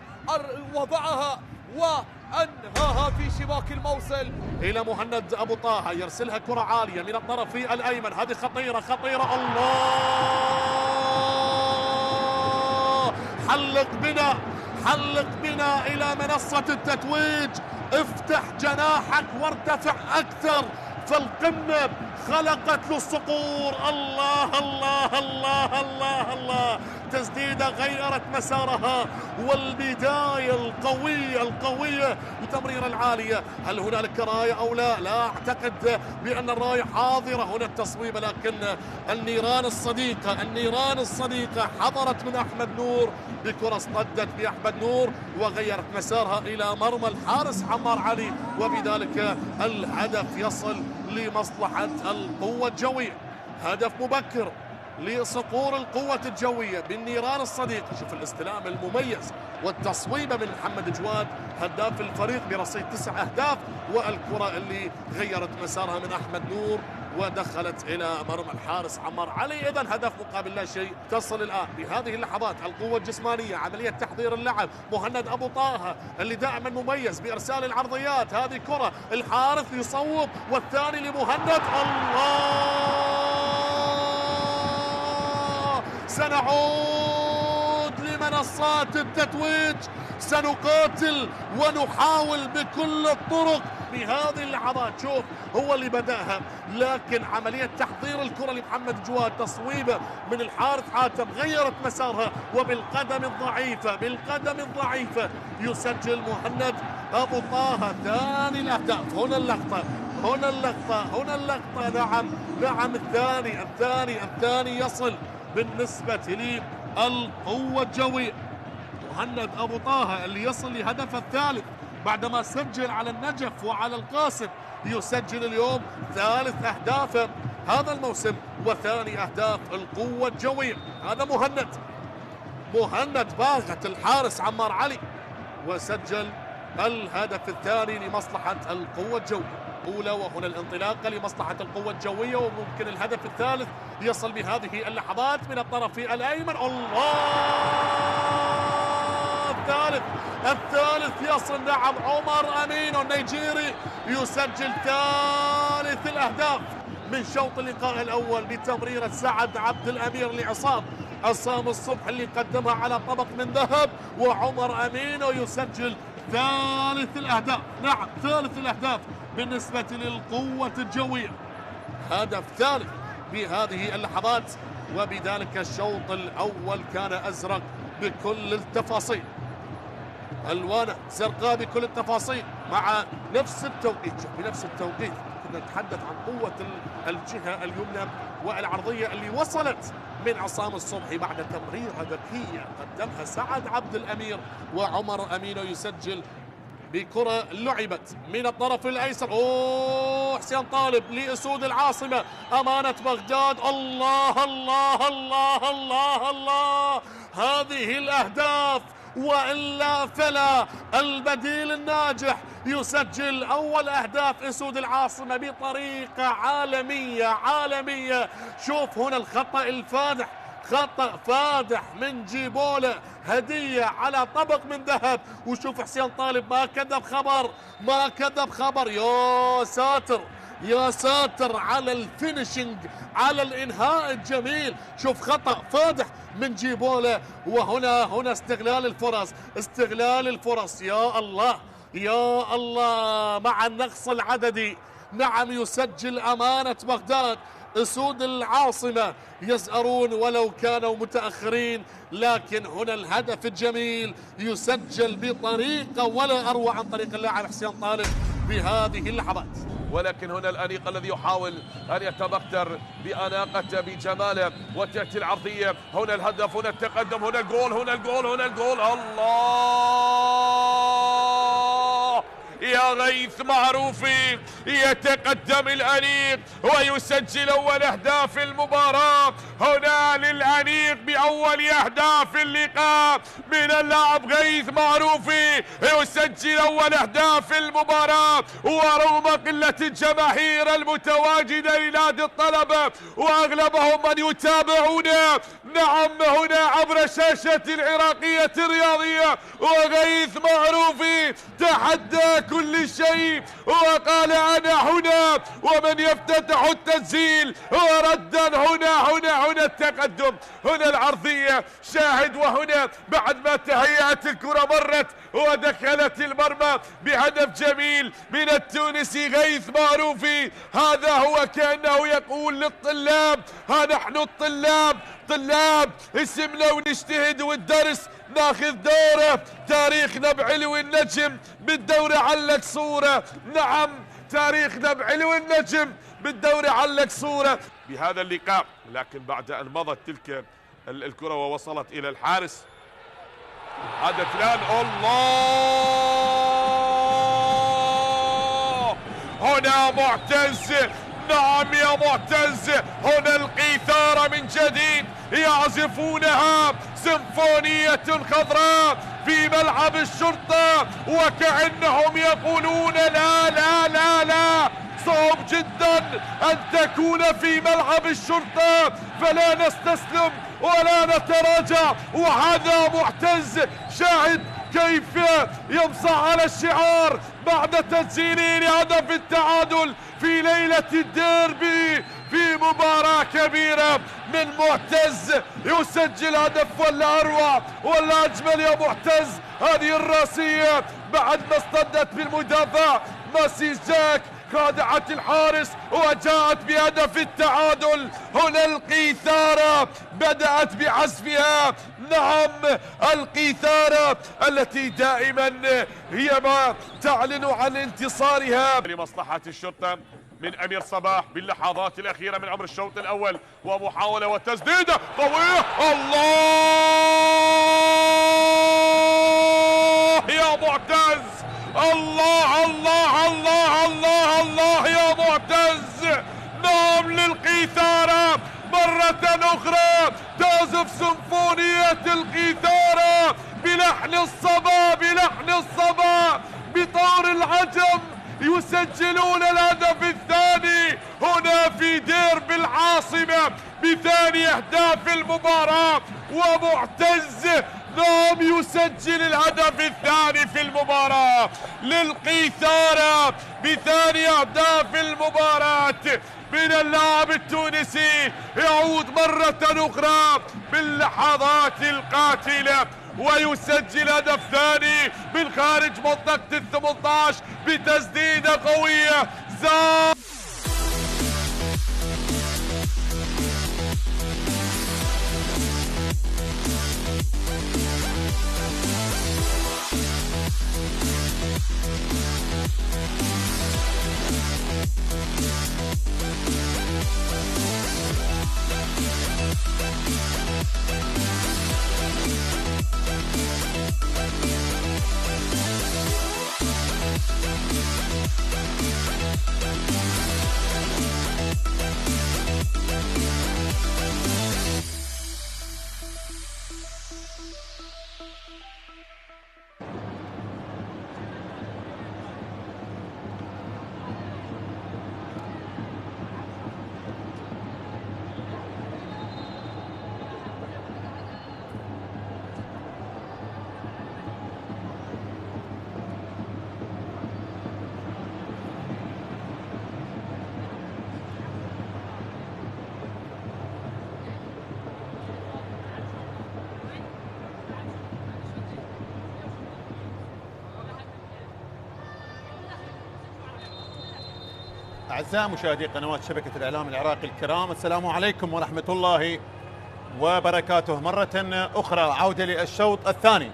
وضعها وأنهاها في شباك الموصل. إلى مهند أبو طه، يرسلها كرة عالية من الطرف الأيمن، هذه خطيرة خطيرة، الله. حلق بنا إلى منصة التتويج، افتح جناحك وارتفع أكثر، فالقمة خلقت له الصقور. الله الله الله الله الله. تسديدة غيرت مسارها والبداية القوية التمريرة العالية. هل هنالك راية أو لا؟ لا أعتقد بأن الراية حاضرة هنا التصويبة، لكن النيران الصديقة حضرت من أحمد نور بكرة اصطدت بأحمد نور وغيرت مسارها إلى مرمى الحارس عمار علي، وبذلك الهدف يصل لمصلحة القوة الجوية. هدف مبكر لصقور القوة الجوية بالنيران الصديقة. شوف الاستلام المميز والتصويبة من محمد جواد هداف الفريق برصيد 9 أهداف، والكرة اللي غيرت مسارها من أحمد نور ودخلت إلى مرمى الحارس عمار علي. إذن هدف مقابل لا شيء. تصل الآن بهذه اللحظات القوة الجسمانية، عملية تحضير اللعب، مهند أبو طه اللي دائما مميز بإرسال العرضيات. هذه كرة الحارث يصوب والثاني لمهند، الله. سنعود لمنصات التتويج، سنقاتل ونحاول بكل الطرق بهذه اللحظات. شوف هو اللي بدأها، لكن عملية تحضير الكرة لمحمد جواد، تصويبه من الحارث حاتم غيرت مسارها، وبالقدم الضعيفة يسجل مهند أبو طه ثاني الأهداف. هنا اللقطة هنا اللقطة نعم الثاني يصل بالنسبة للقوة الجوية. مهند أبو طه اللي يصل لهدف الثالث بعدما سجل على النجف وعلى القاسم، يسجل اليوم ثالث أهدافه هذا الموسم وثاني أهداف القوة الجوية. هذا مهند باغت الحارس عمار علي وسجل الهدف الثاني لمصلحة القوة الجوية أولى، وهنا الانطلاقة لمصلحة القوة الجوية، وممكن الهدف الثالث يصل بهذه اللحظات من الطرف الأيمن. الله، الثالث يصل. نعم، عمر أمينو النيجيري يسجل ثالث الأهداف من شوط اللقاء الأول بتمريرة سعد عبد الأمير عصام الصبح اللي قدمها على طبق من ذهب، وعمر أمينو يسجل ثالث الأهداف. نعم، ثالث الأهداف بالنسبة للقوة الجوية، هدف ثالث بهذه اللحظات. وبذلك الشوط الأول كان أزرق بكل التفاصيل، ألوانه زرقاء بكل التفاصيل مع نفس التوقيت. بنفس التوقيت كنا نتحدث عن قوة الجهة اليمنى والعرضية اللي وصلت من عصام الصبحي بعد تمريرة ذكية قدمها سعد عبد الأمير، وعمر أمينو يسجل بكرة لعبت من الطرف الأيسر. حسين طالب لأسود العاصمة أمانة بغداد. الله الله الله الله الله، هذه الأهداف وإلا فلا. البديل الناجح يسجل أول أهداف أسود العاصمة بطريقة عالمية. شوف هنا الخطأ الفادح، خطأ فادح من جيبولا، هدية على طبق من ذهب. وشوف حسين طالب ما كذب خبر. يا ساتر على الفينيشنج، على الإنهاء الجميل. شوف خطأ فادح من جيبولا، وهنا استغلال الفرص. يا الله مع النقص العددي. نعم، يسجل أمانة بغداد. أسود العاصمة يزأرون ولو كانوا متأخرين، لكن هنا الهدف الجميل يسجل بطريقة ولا أروع عن طريق اللاعب حسين طالب بهذه اللحظات. ولكن هنا الأنيق الذي يحاول أن يتبختر بأناقته بجماله، وتأتي العرضية. هنا الهدف، هنا التقدم، هنا الجول. الله يا غيث معروفي، يتقدم الأنيق ويسجل أول أهداف المباراة. هنا للأنيق بأول أهداف اللقاء من اللاعب غيث معروفي، يسجل أول أهداف المباراة. ورغم قلة الجماهير المتواجدة لنادي الطلبة وأغلبهم من يتابعونا نعم هنا عبر شاشة العراقية الرياضية، وغيث معروفي تحدى كل شيء وقال أنا هنا، ومن يفتتح التسجيل وردا هنا التقدم، هنا العرضية شاهد. وهنا بعد ما تهيأت الكرة مرت ودخلت المرمى بهدف جميل من التونسي غيث معروفي. هذا هو كأنه يقول للطلاب، ها نحن طلاب اسمنا ونجتهد والدرس ناخذ دوره. تاريخنا بعلو النجم بالدوري علق صورة. نعم، تاريخنا بعلو النجم بالدوري علق صورة بهذا اللقاء. لكن بعد أن مضت تلك الكرة ووصلت إلى الحارس هذا الآن. الله، هنا معتز. نعم يا معتز، هنا القيثارة من جديد يعزفونها سيمفونية خضراء في ملعب الشرطة، وكأنهم يقولون لا صعب جدا أن تكون في ملعب الشرطة، فلا نستسلم ولا نتراجع. وهذا معتز شاهد كيف يمسح على الشعار بعد تسجيل هدف التعادل في ليلة الديربي في مباراة كبيرة من معتز. يسجل هدف ولا أروع ولا أجمل يا معتز. هذه الراسية بعد ما اصطدت بالمدافع ماسي جاك خادعت الحارس وجاءت بهدف التعادل. هنا القيثارة بدأت بعزفها، نعم القيثارة التي دائما هي ما تعلن عن انتصارها. لمصلحة الشرطة من أمير صباح باللحظات الأخيرة من عمر الشوط الأول، ومحاولة وتسديدة قوية. الله يا معتز، الله الله الله الله الله يا معتز. نعم للقيثارة مرة أخرى تعزف سيمفونية القيثارة بلحن الصبا، بلحن الصبا، بطور العجم. يسجلون الهدف الثاني هنا في ديربي العاصمة بثاني أهداف المباراة، ومعتز نعم يسجل الهدف الثاني في المباراة للقيثارة بثاني أهداف المباراة من اللاعب التونسي. يعود مرة أخرى باللحظات القاتلة ويسجل هدف ثاني من خارج منطقة ال18 بتسديدة قوية. أعزائي مشاهدي قنوات شبكة الإعلام العراقي الكرام، السلام عليكم ورحمة الله وبركاته. مرة أخرى عودة للشوط الثاني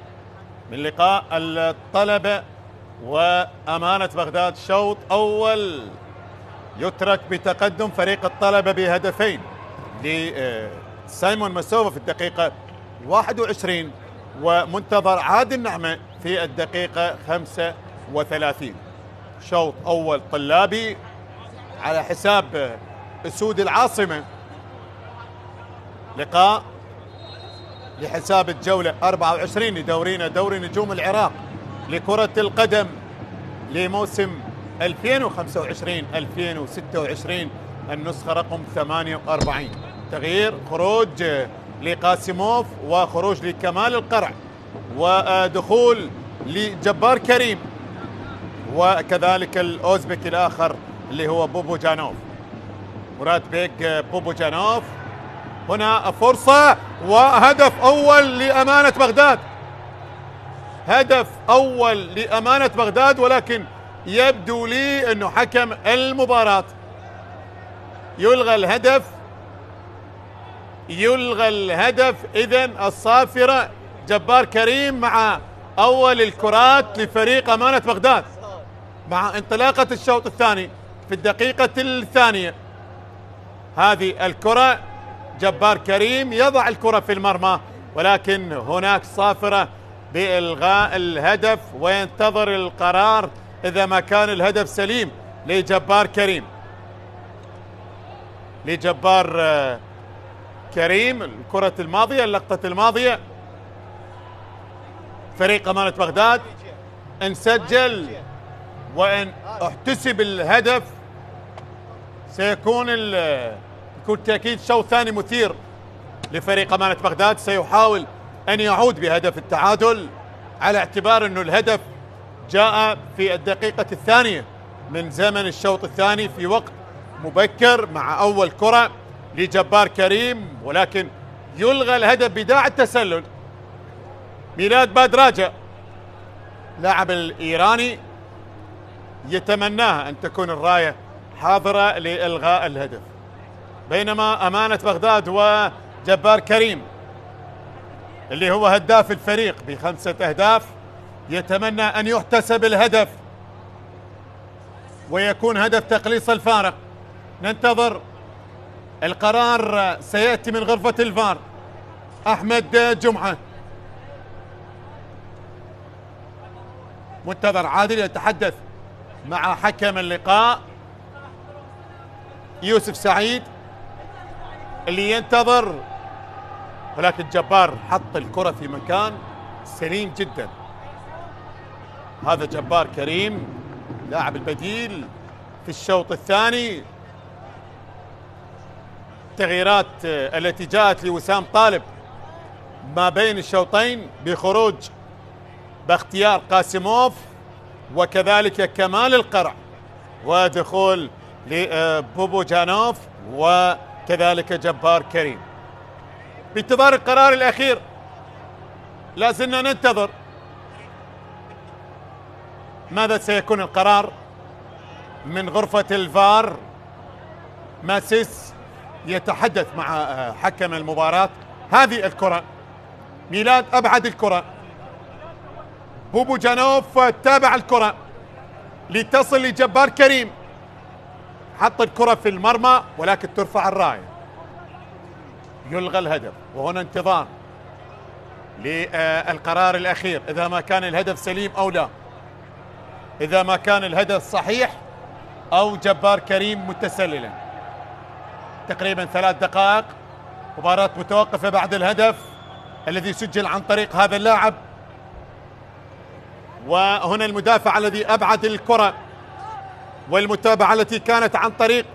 من لقاء الطلبة وأمانة بغداد. شوط أول يترك بتقدم فريق الطلبة بهدفين لسايمون مسوفة في الدقيقة 21 ومنتظر عادل نعمة في الدقيقة 35. شوط أول طلابي على حساب أسود العاصمة. لقاء لحساب الجولة 24 لدورينا دوري نجوم العراق لكرة القدم لموسم 2025-2026 النسخة رقم 48. تغيير خروج لقاسموف وخروج لكمال القرع ودخول لجبار كريم وكذلك الأوزبك الآخر اللي هو بوبو جانوف، مراد بيك بوبو جانوف. هنا فرصة وهدف أول لأمانة بغداد، هدف أول لأمانة بغداد، ولكن يبدو لي أنه حكم المباراة يلغى الهدف. إذن الصافرة جبار كريم مع أول الكرات لفريق أمانة بغداد مع انطلاقة الشوط الثاني في الدقيقة الثانية. هذه الكرة جبار كريم يضع الكرة في المرمى، ولكن هناك صافرة بإلغاء الهدف وينتظر القرار إذا ما كان الهدف سليم لجبار كريم. الكرة الماضية، اللقطة الماضية فريق أمانة بغداد إن سجل وإن احتسب الهدف سيكون تأكيد شوط ثاني مثير لفريق أمانة بغداد. سيحاول أن يعود بهدف التعادل على اعتبار أنه الهدف جاء في الدقيقة الثانية من زمن الشوط الثاني في وقت مبكر مع أول كرة لجبار كريم، ولكن يلغى الهدف بداعي التسلل. ميلاد بادراجة لاعب الإيراني يتمناها أن تكون الراية حاضرة لإلغاء الهدف، بينما أمانة بغداد وجبار كريم اللي هو هداف الفريق ب5 أهداف يتمنى أن يحتسب الهدف ويكون هدف تقليص الفارق. ننتظر القرار، سيأتي من غرفة الفار. أحمد جمعة منتظر عادل يتحدث مع حكم اللقاء يوسف سعيد اللي ينتظر، ولكن جبار حط الكرة في مكان سليم جدا. هذا جبار كريم لاعب البديل في الشوط الثاني. التغييرات التي جاءت لوسام طالب ما بين الشوطين بخروج باختيار قاسموف وكذلك كمال القرع ودخول لبوبو جانوف وكذلك جبار كريم. بانتظار القرار الأخير لا زلنا ننتظر ماذا سيكون القرار من غرفة الفار. ماسيس يتحدث مع حكم المباراة. هذه الكرة ميلاد أبعد الكرة، بوبو جانوف تابع الكرة لتصل لجبار كريم، حط الكرة في المرمى ولكن ترفع الراية، يلغى الهدف. وهنا انتظار للقرار الأخير إذا ما كان الهدف سليم أو لا، إذا ما كان الهدف صحيح أو جبار كريم متسللا. تقريبا 3 دقائق، مباراة متوقفة بعد الهدف الذي سجل عن طريق هذا اللاعب. وهنا المدافع الذي أبعد الكرة والمتابعة التي كانت عن طريق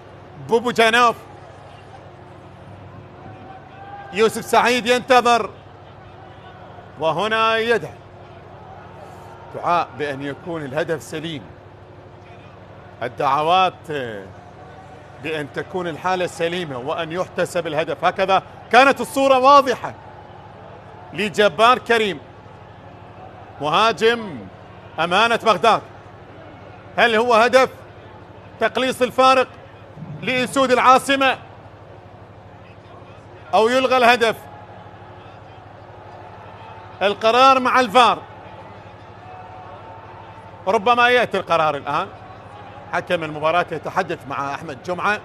بوبو جانوف. يوسف سعيد ينتظر وهنا يدعو دعاء بأن يكون الهدف سليم، الدعوات بأن تكون الحالة سليمة وأن يحتسب الهدف. هكذا كانت الصورة واضحة لجبار كريم مهاجم أمانة بغداد. هل هو هدف تقليص الفارق لأسود العاصمة أو يلغى الهدف؟ القرار مع الفار، ربما يأتي القرار الآن. حكم المباراة يتحدث مع أحمد جمعة.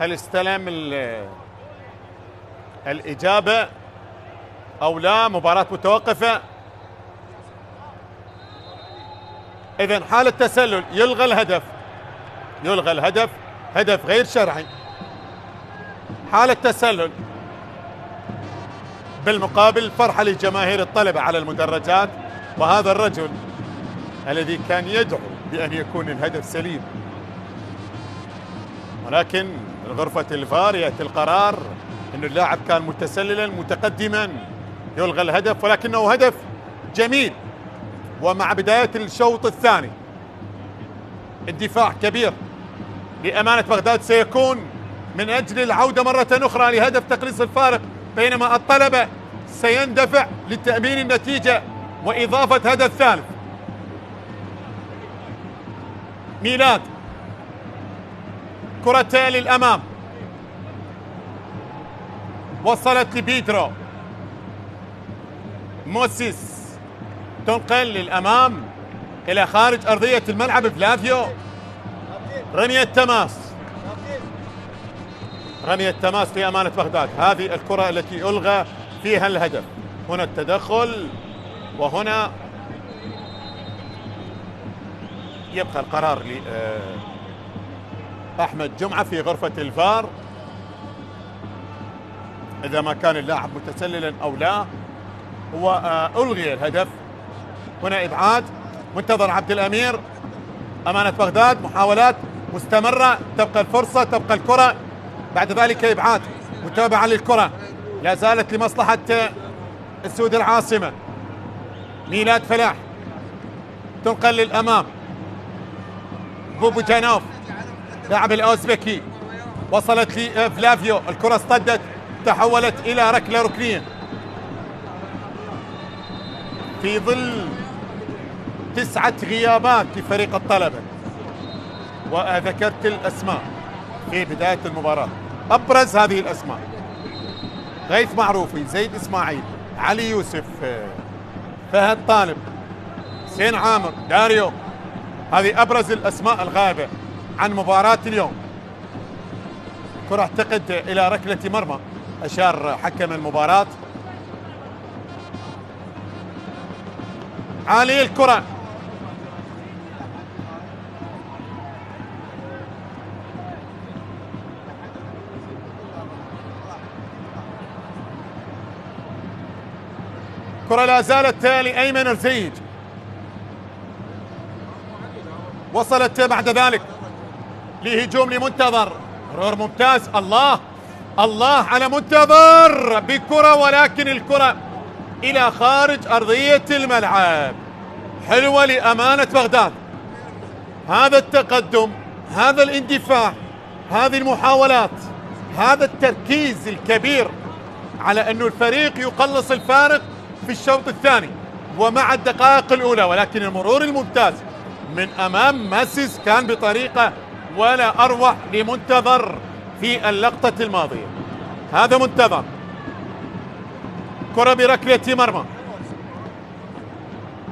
هل استلم الإجابة أو لا؟ مباراة متوقفة. إذن حالة تسلل، يلغى الهدف، يلغى الهدف، هدف غير شرعي، حالة تسلل. بالمقابل فرحة لجماهير الطلبة على المدرجات، وهذا الرجل الذي كان يدعو بأن يكون الهدف سليم، ولكن غرفة الفار يأتي القرار أن اللاعب كان متسللا متقدما، يلغى الهدف، ولكنه هدف جميل. ومع بداية الشوط الثاني اندفاع كبير لأمانة بغداد سيكون من أجل العودة مرة أخرى لهدف تقليص الفارق، بينما الطلبة سيندفع لتأمين النتيجة وإضافة هدف ثالث. ميلاد كرة للأمام، وصلت لبيدرو، موسيس تنقل للأمام إلى خارج أرضية الملعب. فلافيو رمية تماس، رمية تماس في أمانة بغداد. هذه الكرة التي ألغى فيها الهدف. هنا التدخل، وهنا يبقى القرار لأحمد جمعة في غرفة الفار إذا ما كان اللاعب متسللا أو لا. هو ألغي الهدف. هنا إبعاد، منتظر عبد الأمير. أمانة بغداد محاولات مستمرة، تبقى الفرصة، تبقى الكرة، بعد ذلك إبعاد، متابعة للكرة لا زالت لمصلحة أسود العاصمة. ميلاد فلاح تنقل للأمام، بوبو جانوف لاعب الأوزبكي، وصلت لفلافيو، الكرة اصطدت، تحولت إلى ركلة ركنية. في ظل 9 غيابات لفريق الطلبة، وذكرت الأسماء في بداية المباراة. أبرز هذه الأسماء غيث معروفي، زيد إسماعيل، علي يوسف، فهد طالب، حسين عامر، داريو. هذه أبرز الأسماء الغائبة عن مباراة اليوم. كرة اعتقد إلى ركلة مرمى، أشار حكم المباراة. عالي الكرة، كرة لا زالت لأيمن الزيج، وصلت بعد ذلك لهجوم لمنتظر. مرور ممتاز، الله الله على منتظر بكرة، ولكن الكرة إلى خارج أرضية الملعب. حلوة لأمانة بغداد. هذا التقدم، هذا الاندفاع، هذه المحاولات، هذا التركيز الكبير على أنه الفريق يقلص الفارق في الشوط الثاني ومع الدقائق الأولى، ولكن المرور الممتاز من أمام ماسيس كان بطريقة ولا أروع لمنتظر في اللقطة الماضية. هذا منتظر، كرة بركلة مرمى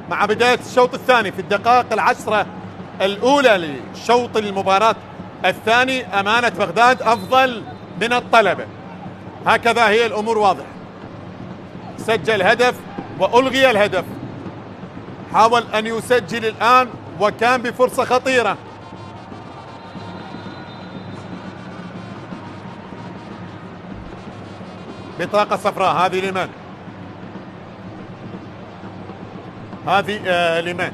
مع بداية الشوط الثاني في الدقائق العشرة الأولى لشوط المباراة الثاني. أمانة بغداد أفضل من الطلبة، هكذا هي الأمور واضحة. سجل هدف وألغي الهدف، حاول أن يسجل الآن وكان بفرصة خطيرة. بطاقة صفراء، هذه لمن؟ هذه لمن؟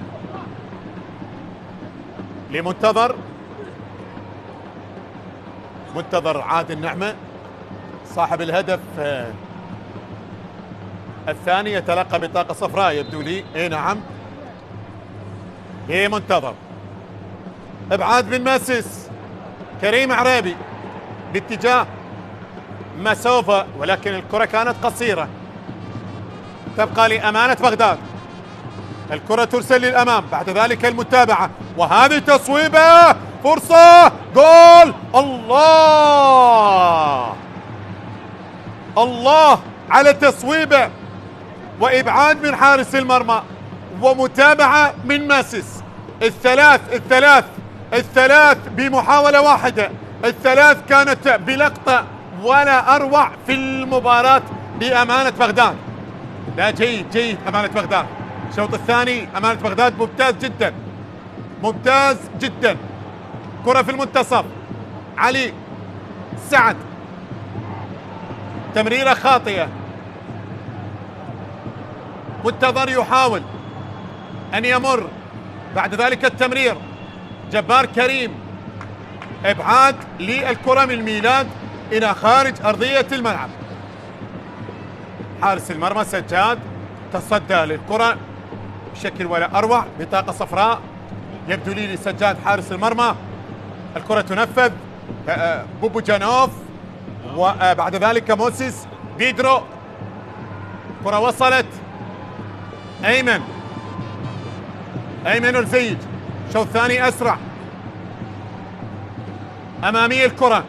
لمنتظر. منتظر عادل نعمة صاحب الهدف الثاني يتلقى بطاقة صفراء يبدو لي. اي نعم، ايه منتظر. ابعاد من ماسيس، كريم عريبي باتجاه مسوفة، ولكن الكرة كانت قصيرة. تبقى لأمانة بغداد، الكرة ترسل للأمام، بعد ذلك المتابعة، وهذه تصويبة، فرصة، جول. الله الله على تصويبة وإبعاد من حارس المرمى ومتابعة من ماسيس. الثلاث بمحاولة واحدة، الثلاث كانت بلقطة ولا أروع في المباراة بأمانة بغداد. لا، جيد أمانة بغداد. الشوط الثاني أمانة بغداد ممتاز جدا، ممتاز جدا. كرة في المنتصف، علي سعد، تمريرة خاطئة. منتظر يحاول أن يمر، بعد ذلك التمرير، جبار كريم، إبعاد للكرة من ميلاد إلى خارج أرضية الملعب. حارس المرمى سجاد تصدى للكرة بشكل ولا أروع، بطاقة صفراء يبدو لي لسجاد حارس المرمى. الكرة تنفذ، بوبو جانوف، وبعد ذلك موسيس بيدرو. كرة وصلت، أيمن الزيج. شوط ثاني أسرع، أمامية الكرة،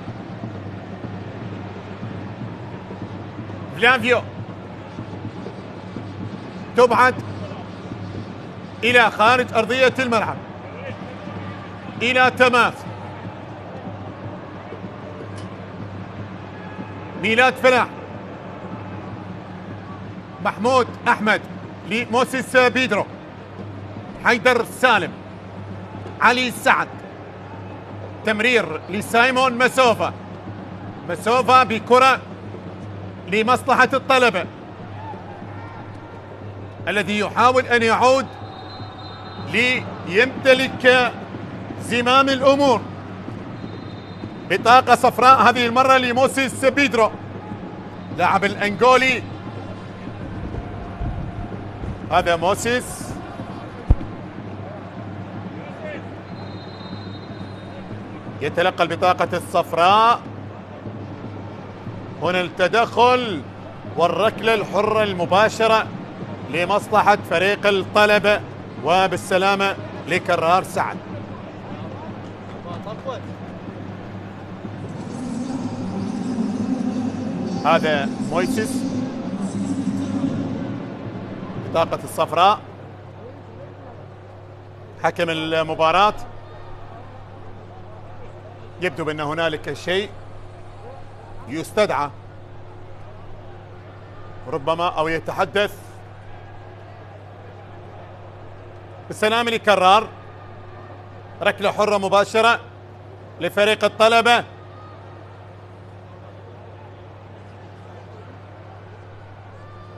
فلافيو، تبعد إلى خارج أرضية الملعب، إلى تماس. ميلاد فلاح، محمود أحمد لموسيس بيدرو، حيدر سالم، علي سعد، تمرير لسايمون مسوفا. مسوفا بكرة لمصلحة الطلبة الذي يحاول أن يعود ليمتلك زمام الأمور. بطاقة صفراء هذه المرة لموسيس بيدرو، لاعب الأنغولي. هذا موسيس، يتلقى البطاقة الصفراء. هنا التدخل والركلة الحرة المباشرة لمصلحة فريق الطلبة، وبالسلامة لكرار سعد. هذا مويسيس بطاقة الصفراء حكم المباراة. يبدو بأن هنالك شيء يستدعى ربما أو يتحدث. بالسلامة لكرار، ركلة حرة مباشرة لفريق الطلبة.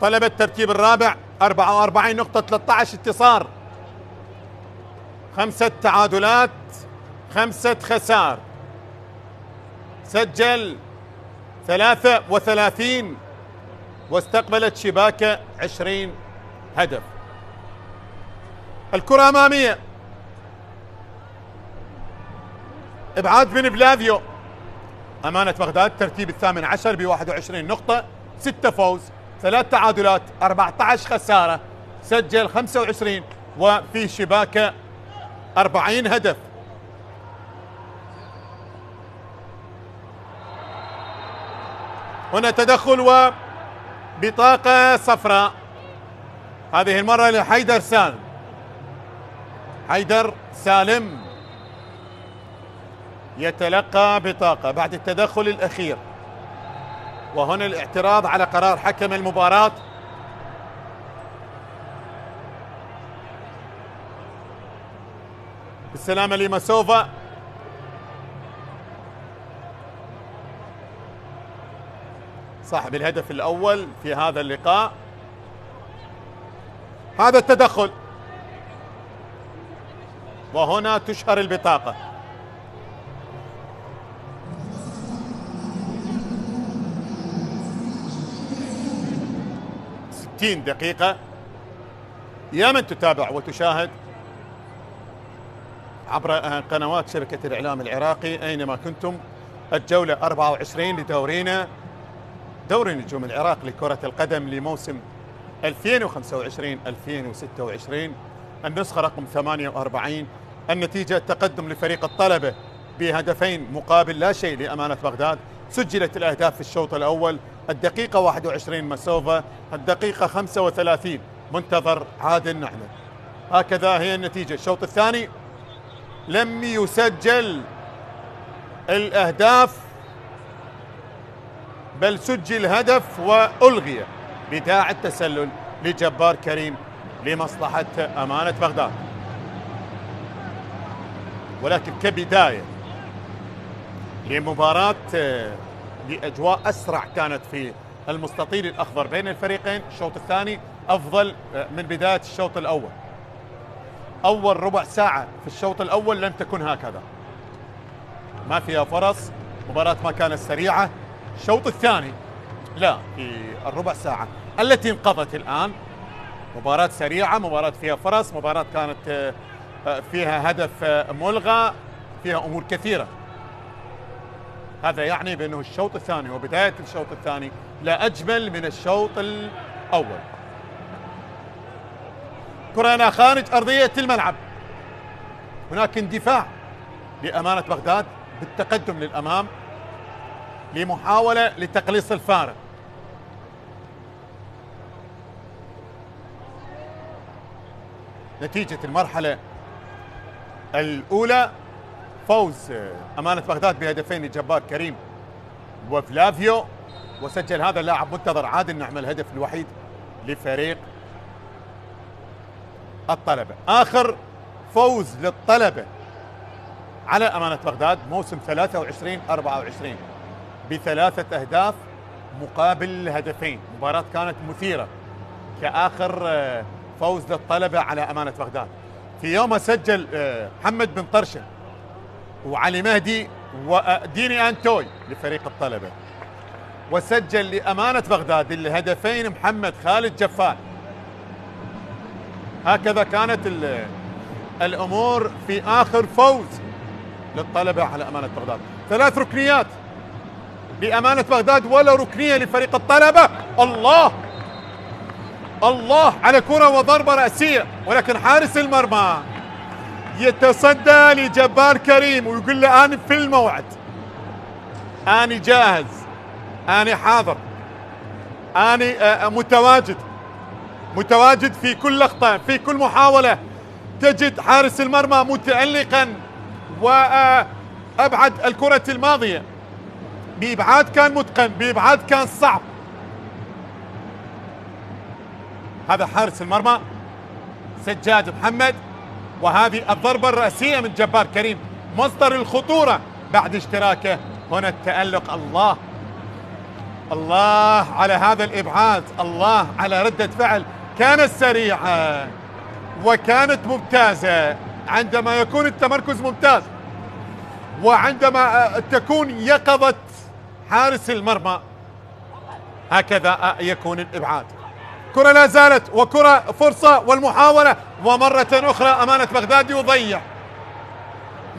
طلبة الترتيب الرابع 44 نقطة، 13 انتصار، 5 تعادلات، 5 خسار. سجل 33 واستقبلت شباكة 20 هدف. الكرة أمامية، إبعاد من فلافيو. أمانة بغداد ترتيب الثامن عشر ب21 نقطة، 6 فوز، 3 تعادلات، 14 خسارة. سجل 25 وفي شباكة 40 هدف. هنا تدخل وبطاقة صفراء، هذه المرة لحيدر سالم. حيدر سالم يتلقى بطاقة بعد التدخل الأخير، وهنا الاعتراض على قرار حكم المباراة. بالسلامة لماسوفا. صاحب الهدف الأول في هذا اللقاء. هذا التدخل، وهنا تشهر البطاقة. دقيقة. يا من تتابع وتشاهد عبر قنوات شبكة الإعلام العراقي أينما كنتم، الجولة 24 لدورينا، دوري نجوم العراق لكرة القدم لموسم 2025-2026، النسخة رقم 48. النتيجة تقدم لفريق الطلبة بهدفين مقابل لا شيء لأمانة بغداد. سجلت الأهداف في الشوط الأول، الدقيقة 21 مسوفة، الدقيقة 35 منتظر عادل نعمة. هكذا هي النتيجة. الشوط الثاني لم يسجل الأهداف، بل سجل هدف وألغي بداعي التسلل لجبار كريم لمصلحة أمانة بغداد. ولكن كبداية لمباراة بأجواء أسرع كانت في المستطيل الأخضر بين الفريقين، الشوط الثاني أفضل من بداية الشوط الأول. أول ربع ساعة في الشوط الأول لم تكن هكذا، ما فيها فرص، مباراة ما كانت سريعة. الشوط الثاني لا، في الربع ساعة التي انقضت الآن مباراة سريعة، مباراة فيها فرص، مباراة كانت فيها هدف ملغى، فيها أمور كثيرة. هذا يعني بأنه الشوط الثاني وبداية الشوط الثاني لا أجمل من الشوط الأول. كرة خارج أرضية الملعب، هناك اندفاع لأمانة بغداد بالتقدم للأمام لمحاولة لتقليص الفارق. نتيجة المرحلة الأولى فوز أمانة بغداد بهدفين لجبار كريم وفلافيو، وسجل هذا اللاعب منتظر عادل نعمة الهدف الوحيد لفريق الطلبة. آخر فوز للطلبة على أمانة بغداد موسم 23-24 ب3 أهداف مقابل هدفين. مباراة كانت مثيرة كآخر فوز للطلبة على أمانة بغداد. في يومها سجل محمد بن طرشن وعلي مهدي وديني أنتوي لفريق الطلبة، وسجل لأمانة بغداد الهدفين محمد خالد جفال. هكذا كانت الأمور في آخر فوز للطلبة على أمانة بغداد. 3 ركنيات لأمانة بغداد ولا ركنية لفريق الطلبة. الله الله على كرة وضربة رأسية، ولكن حارس المرمى يتصدى لجبار كريم ويقول له أنا في الموعد، أنا جاهز، أنا حاضر، أنا متواجد في كل لقطة، في كل محاولة. تجد حارس المرمى متألقا وأبعد الكرة الماضية بإبعاد كان متقن، بإبعاد كان صعب. هذا حارس المرمى سجاد محمد، وهذه الضربة الرأسية من جبار كريم مصدر الخطورة بعد اشتراكه. هنا التألق، الله على هذا الإبعاد، الله على ردة فعل كانت سريعة وكانت ممتازة. عندما يكون التمركز ممتاز وعندما تكون يقظة حارس المرمى هكذا يكون الإبعاد. كرة لا زالت، وكرة فرصة والمحاولة، ومرة أخرى أمانة بغداد يضيع،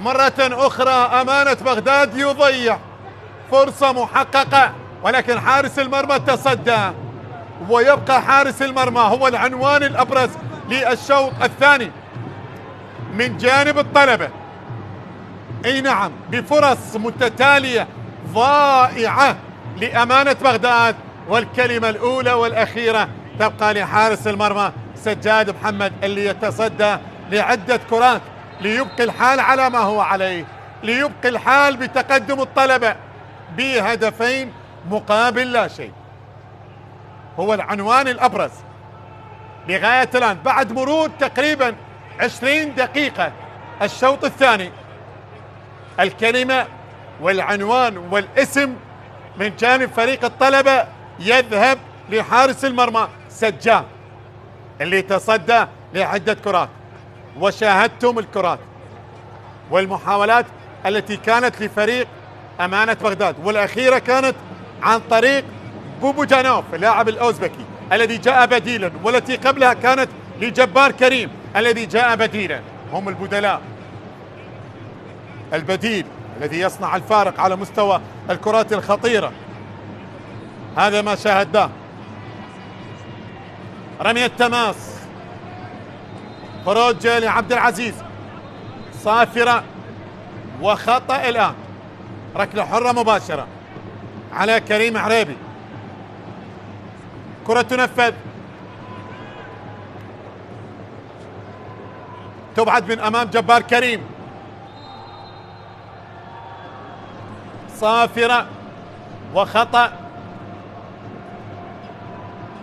مرة أخرى أمانة بغداد يضيع فرصة محققة، ولكن حارس المرمى تصدى، ويبقى حارس المرمى هو العنوان الأبرز للشوط الثاني من جانب الطلبة. اي نعم، بفرص متتالية ضائعة لأمانة بغداد، والكلمة الأولى والأخيرة تبقى لحارس المرمى سجاد محمد اللي يتصدى لعدة كرات ليبقي الحال على ما هو عليه، ليبقي الحال بتقدم الطلبة بهدفين مقابل لا شيء. هو العنوان الأبرز لغاية الآن بعد مرور تقريبا 20 دقيقة الشوط الثاني. الكلمة والعنوان والاسم من جانب فريق الطلبة يذهب لحارس المرمى سجاد اللي تصدى لعدة كرات، وشاهدتم الكرات والمحاولات التي كانت لفريق أمانة بغداد، والأخيرة كانت عن طريق بوبوجانوف اللاعب الأوزبكي الذي جاء بديلا، والتي قبلها كانت لجبار كريم الذي جاء بديلا. هم البدلاء، البديل الذي يصنع الفارق على مستوى الكرات الخطيرة. هذا ما شاهدناه. رمية تماس، خروج لعبد العزيز، صافرة وخطأ الآن، ركلة حرة مباشرة على كريم عريبي. كرة تنفذ، تبعد من أمام جبار كريم، صافرة وخطأ،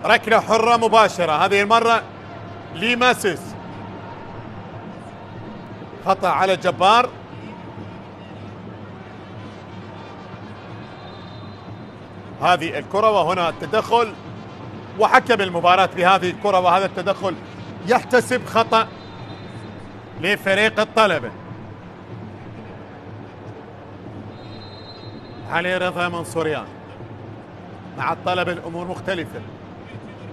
ركلة حرة مباشرة هذه المرة لماسيس، خطأ على جبار. هذه الكرة وهنا التدخل، وحكم المباراة بهذه الكرة وهذا التدخل يحتسب خطأ لفريق الطلبة. علي رضا منصوريان مع الطلبة الأمور مختلفة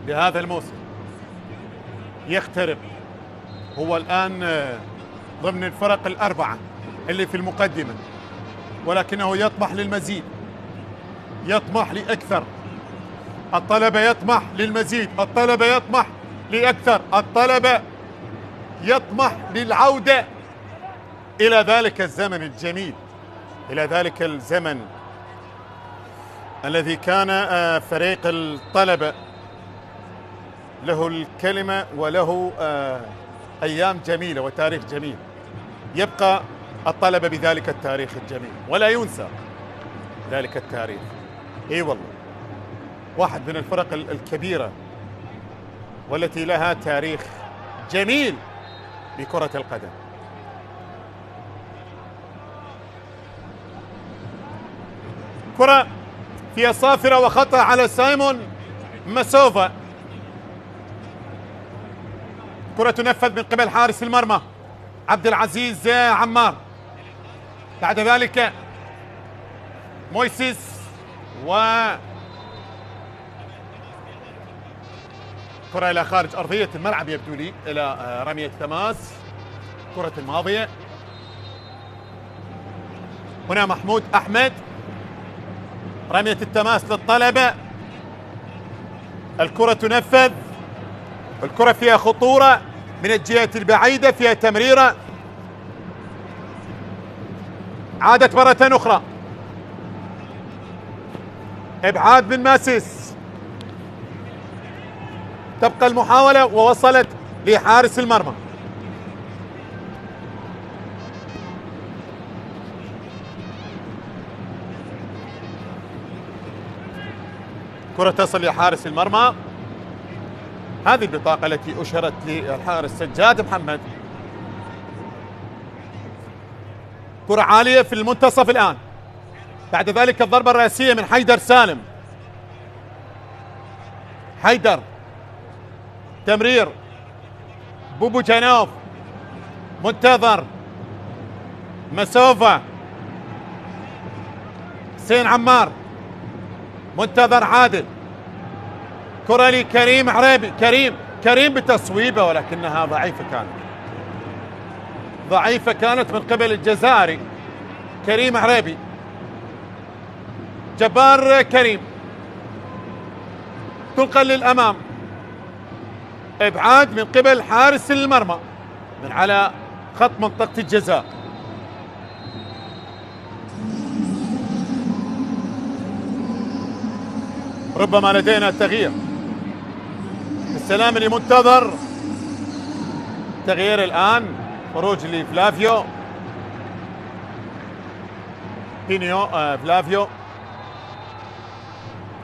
بهذا الموسم، يقترب، هو الآن ضمن الفرق الأربعة اللي في المقدمة، ولكنه يطمح للمزيد، يطمح لأكثر. الطلبة يطمح للمزيد، الطلبة يطمح لأكثر، الطلبة يطمح للعودة إلى ذلك الزمن الجميل، إلى ذلك الزمن الذي كان فريق الطلبة له الكلمة وله أيام جميلة وتاريخ جميل. يبقى الطلبة بذلك التاريخ الجميل ولا ينسى ذلك التاريخ. اي والله، واحد من الفرق الكبيرة والتي لها تاريخ جميل بكرة القدم. كرة فيها صافرة وخطأ على سايمون ماسوفا. كرة تنفذ من قبل حارس المرمى عبد العزيز عمار، بعد ذلك مويسيس كرة إلى خارج أرضية الملعب يبدو لي، إلى رمية تماس كرة الماضية. هنا محمود أحمد، رمية التماس للطلبة، الكرة تنفذ الكرة فيها خطورة من الجهة البعيدة، فيها تمريرة، عادت مرة أخرى، إبعاد من ماسيس، تبقى المحاولة ووصلت لحارس المرمى. كرة تصل لحارس المرمى، هذه البطاقة التي أشرت للحارس سجاد محمد. كرة عالية في المنتصف الآن، بعد ذلك الضربة الرأسية من حيدر سالم. حيدر، تمرير، بوبو جنوف، منتظر، مسوفة، حسين عمار، منتظر عادل، كرة لكريم عريبي. كريم بتصويبه ولكنها ضعيفة كانت من قبل الجزائري كريم عريبي. جبار كريم، تنقل للأمام، إبعاد من قبل حارس المرمى من على خط منطقة الجزاء. ربما لدينا تغيير. السلام اللي منتظر، تغيير الآن، خروج لفلافيو بينيو. فلافيو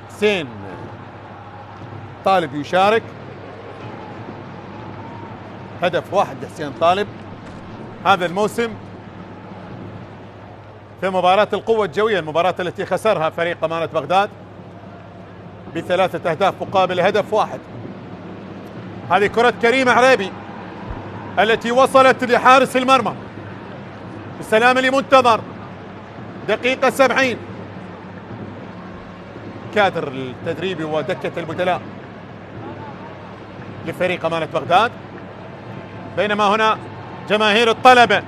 حسين طالب يشارك، هدف واحد لحسين طالب هذا الموسم في مباراة القوة الجوية، المباراة التي خسرها فريق أمانة بغداد ب3 أهداف مقابل هدف واحد. هذه كرة كريم عريبي التي وصلت لحارس المرمى. السلام لمنتظر، دقيقة 70، كادر التدريبي ودكة البدلاء لفريق أمانة بغداد. بينما هنا جماهير الطلبة،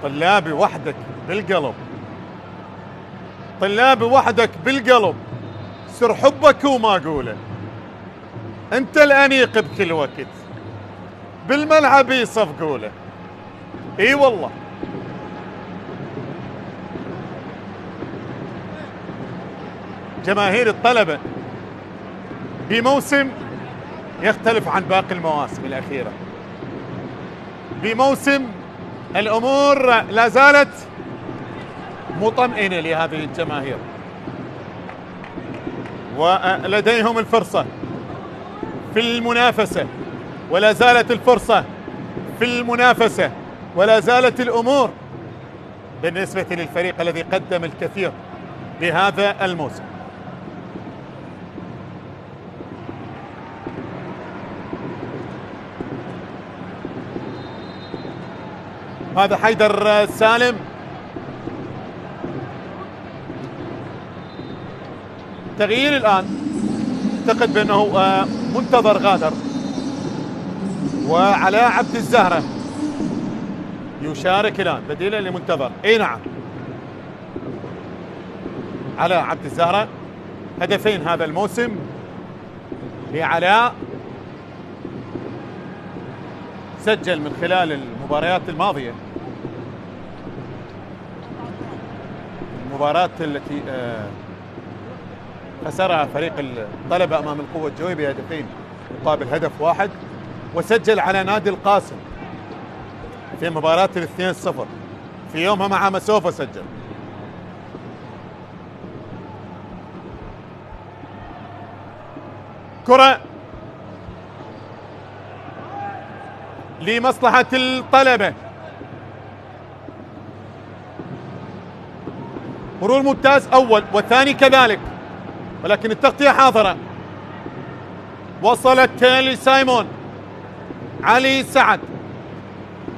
طلابي وحدك بالقلب، طلابي وحدك بالقلب، سر حبك وما اقوله، انت الانيق بكل وقت، بالملعب يصفقوا له. اي والله. جماهير الطلبة بموسم يختلف عن باقي المواسم الأخيرة، بموسم الأمور لا زالت مطمئنة لهذه الجماهير، ولديهم الفرصة في المنافسة، ولا زالت الفرصة في المنافسة، ولا زالت الأمور بالنسبة للفريق الذي قدم الكثير بهذا الموسم. هذا حيدر سالم، تغيير الآن، اعتقد بأنه منتظر غادر وعلاء عبد الزهرة يشارك الآن بديلا لمنتظر. اي نعم، علاء عبد الزهرة، هدفين هذا الموسم لعلاء، سجل من خلال المباريات الماضية، المباراة التي خسرها فريق الطلبة أمام القوة الجوية بهدفين مقابل هدف واحد، وسجل على نادي القاسم في مباراة 2-0 في يومها مع مسوفة سجل. كرة لمصلحة الطلبة، مرور ممتاز أول والثاني كذلك، ولكن التغطية حاضرة. وصلت لسايمون، علي سعد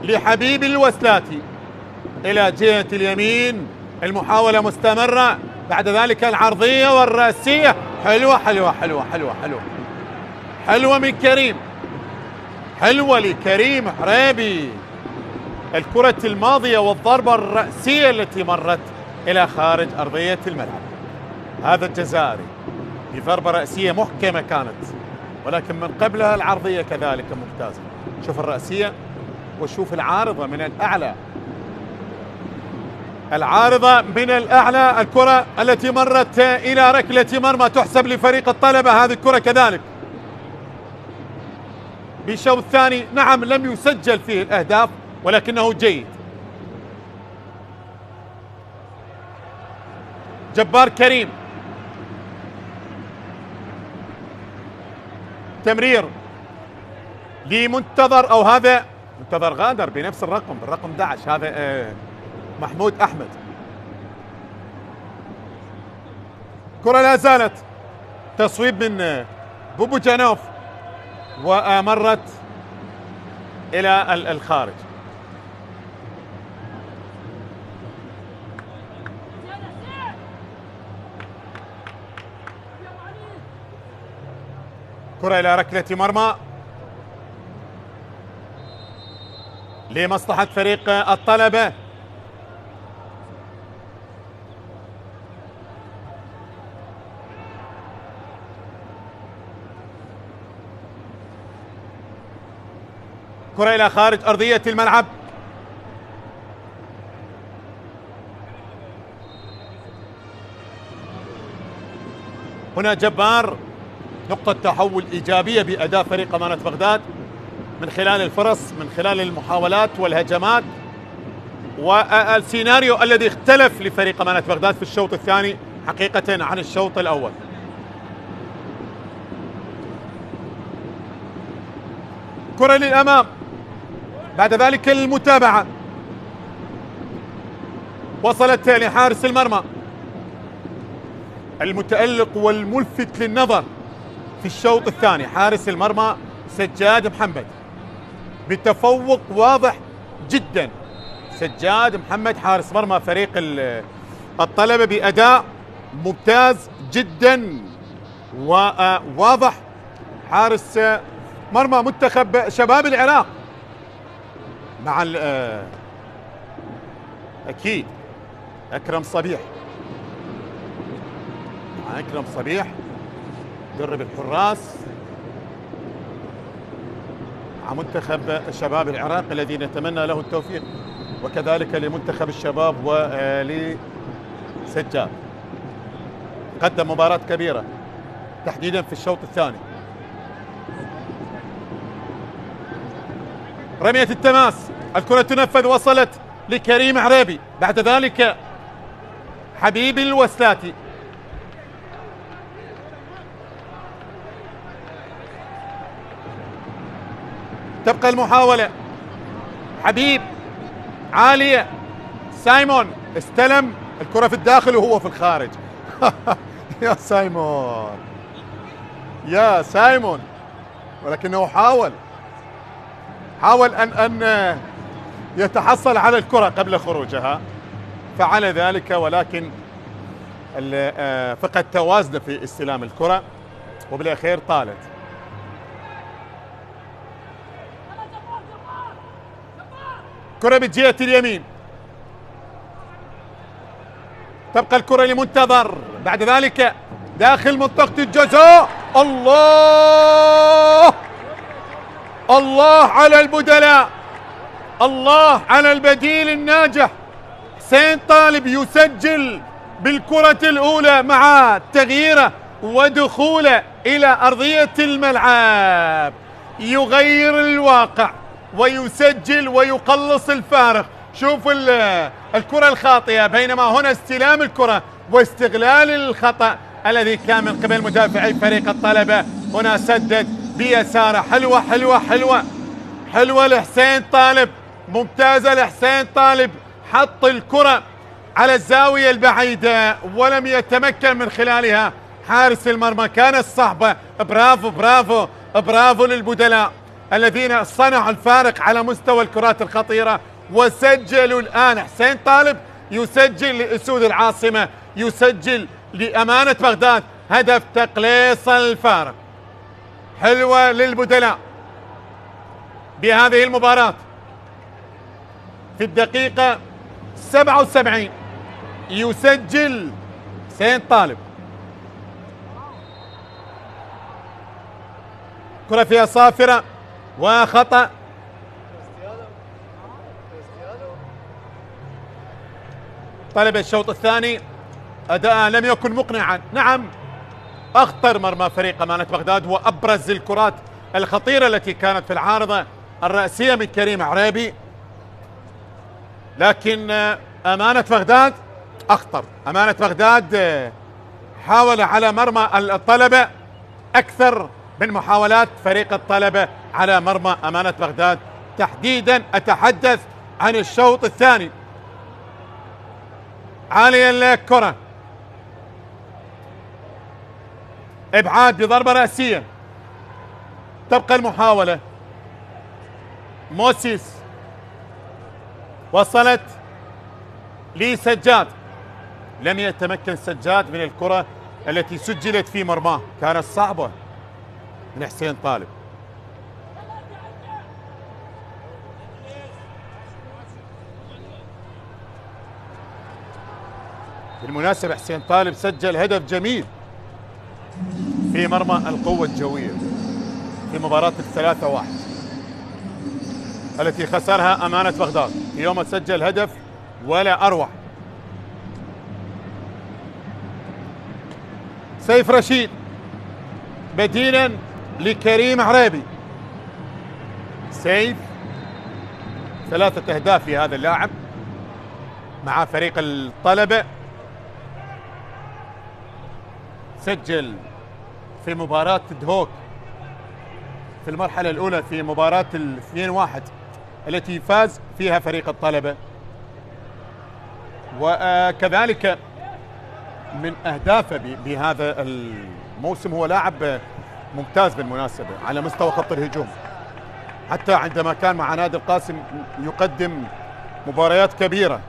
لحبيب الوسلاتي إلى جهة اليمين، المحاولة مستمرة، بعد ذلك العرضية والرأسية، حلوة حلوة حلوة حلوة حلوة حلوة من كريم، حلوة لكريم عريبي. الكرة الماضية والضربة الرأسية التي مرت إلى خارج أرضية الملعب. هذا الجزائري بضربة رأسية محكمة كانت، ولكن من قبلها العرضية كذلك ممتازة. شوف الرأسية وشوف العارضة من الأعلى، العارضة من الأعلى. الكرة التي مرت إلى ركلة مرمى تحسب لفريق الطلبة. هذه الكرة كذلك بالشوط الثاني نعم لم يسجل فيه الأهداف ولكنه جيد. جبار كريم، تمرير لمنتظر، أو هذا منتظر غادر بنفس الرقم، بالرقم 11، هذا محمود أحمد. كرة لا زالت تصويب من بوبو جانوف ومرت إلى الخارج. كرة إلى ركلة مرمى لمصلحة فريق الطلبة. كرة إلى خارج أرضية الملعب. هنا جبار، نقطة تحول إيجابية بأداء فريق أمانة بغداد من خلال الفرص، من خلال المحاولات والهجمات، والسيناريو الذي اختلف لفريق أمانة بغداد في الشوط الثاني حقيقة عن الشوط الأول. كرة للأمام، بعد ذلك المتابعة وصلت لحارس المرمى المتألق والملفت للنظر في الشوط الثاني، حارس المرمى سجاد محمد بتفوق واضح جدا. سجاد محمد حارس مرمى فريق الطلبة بأداء ممتاز جدا وواضح. حارس مرمى منتخب شباب العراق مع أكيد أكرم صبيح، مع أكرم صبيح درب الحراس مع منتخب شباب العراق الذي نتمنى له التوفيق، وكذلك لمنتخب الشباب ولسجاد. قدم مباراة كبيرة تحديدا في الشوط الثاني. رمية التماس، الكرة تنفذ، وصلت لكريم عريبي، بعد ذلك حبيب الوسلاتي. تبقى المحاولة، حبيب عالية، سايمون استلم الكرة في الداخل وهو في الخارج. يا سايمون يا سايمون، ولكنه حاول أن يتحصل على الكرة قبل خروجها، فعل ذلك، ولكن فقد توازن في استلام الكرة وبالأخير طالت. كرة بجهة اليمين، تبقى الكرة لمنتظر، بعد ذلك داخل منطقة الجزاء. الله الله على البدلاء، الله على البديل الناجح. حسين طالب يسجل بالكرة الأولى مع تغييره ودخوله إلى أرضية الملعب، يغير الواقع ويسجل ويقلص الفارق. شوف الكرة الخاطئة، بينما هنا استلام الكرة واستغلال الخطأ الذي كان من قبل مدافعي فريق الطلبة. هنا سدد بيساره، حلوة حلوة حلوة حلوة لحسين طالب، ممتازة لحسين طالب، حط الكرة على الزاوية البعيدة ولم يتمكن من خلالها حارس المرمى. كانت صعبة. برافو برافو برافو للبدلاء الذين صنعوا الفارق على مستوى الكرات الخطيرة وسجلوا. الآن حسين طالب يسجل لأسود العاصمة، يسجل لأمانة بغداد هدف تقليص الفارق. حلوة للبدلاء بهذه المباراة. في الدقيقة 77 يسجل حسين طالب. كرة فيها صافرة وخطأ. طلب الشوط الثاني أداء لم يكن مقنعا. نعم، أخطر مرمى فريق أمانة بغداد وأبرز الكرات الخطيرة التي كانت في العارضة الرأسية من كريم عريبي، لكن أمانة بغداد أخطر. أمانة بغداد حاول على مرمى الطلبة أكثر من محاولات فريق الطلبة على مرمى أمانة بغداد، تحديدا أتحدث عن الشوط الثاني. عالية الكرة، إبعاد بضربة رأسية، تبقى المحاولة. موسيس وصلت لسجاد، لم يتمكن سجاد من الكرة التي سجلت في مرماه، كانت صعبة من حسين طالب. بالمناسبة حسين طالب سجل هدف جميل في مرمى القوة الجوية في مباراة 3-1 التي خسرها أمانة بغداد. اليوم سجل هدف ولا أروع. سيف رشيد بديلا لكريم عريبي. سيف 3 أهداف في هذا اللاعب مع فريق الطلبة، سجل في مباراة دهوك في المرحلة الأولى في مباراة 2-1 التي فاز فيها فريق الطلبة، وكذلك من أهدافه بهذا الموسم هو لاعب ممتاز بالمناسبة على مستوى خط الهجوم، حتى عندما كان مع نادي القاسم يقدم مباريات كبيرة.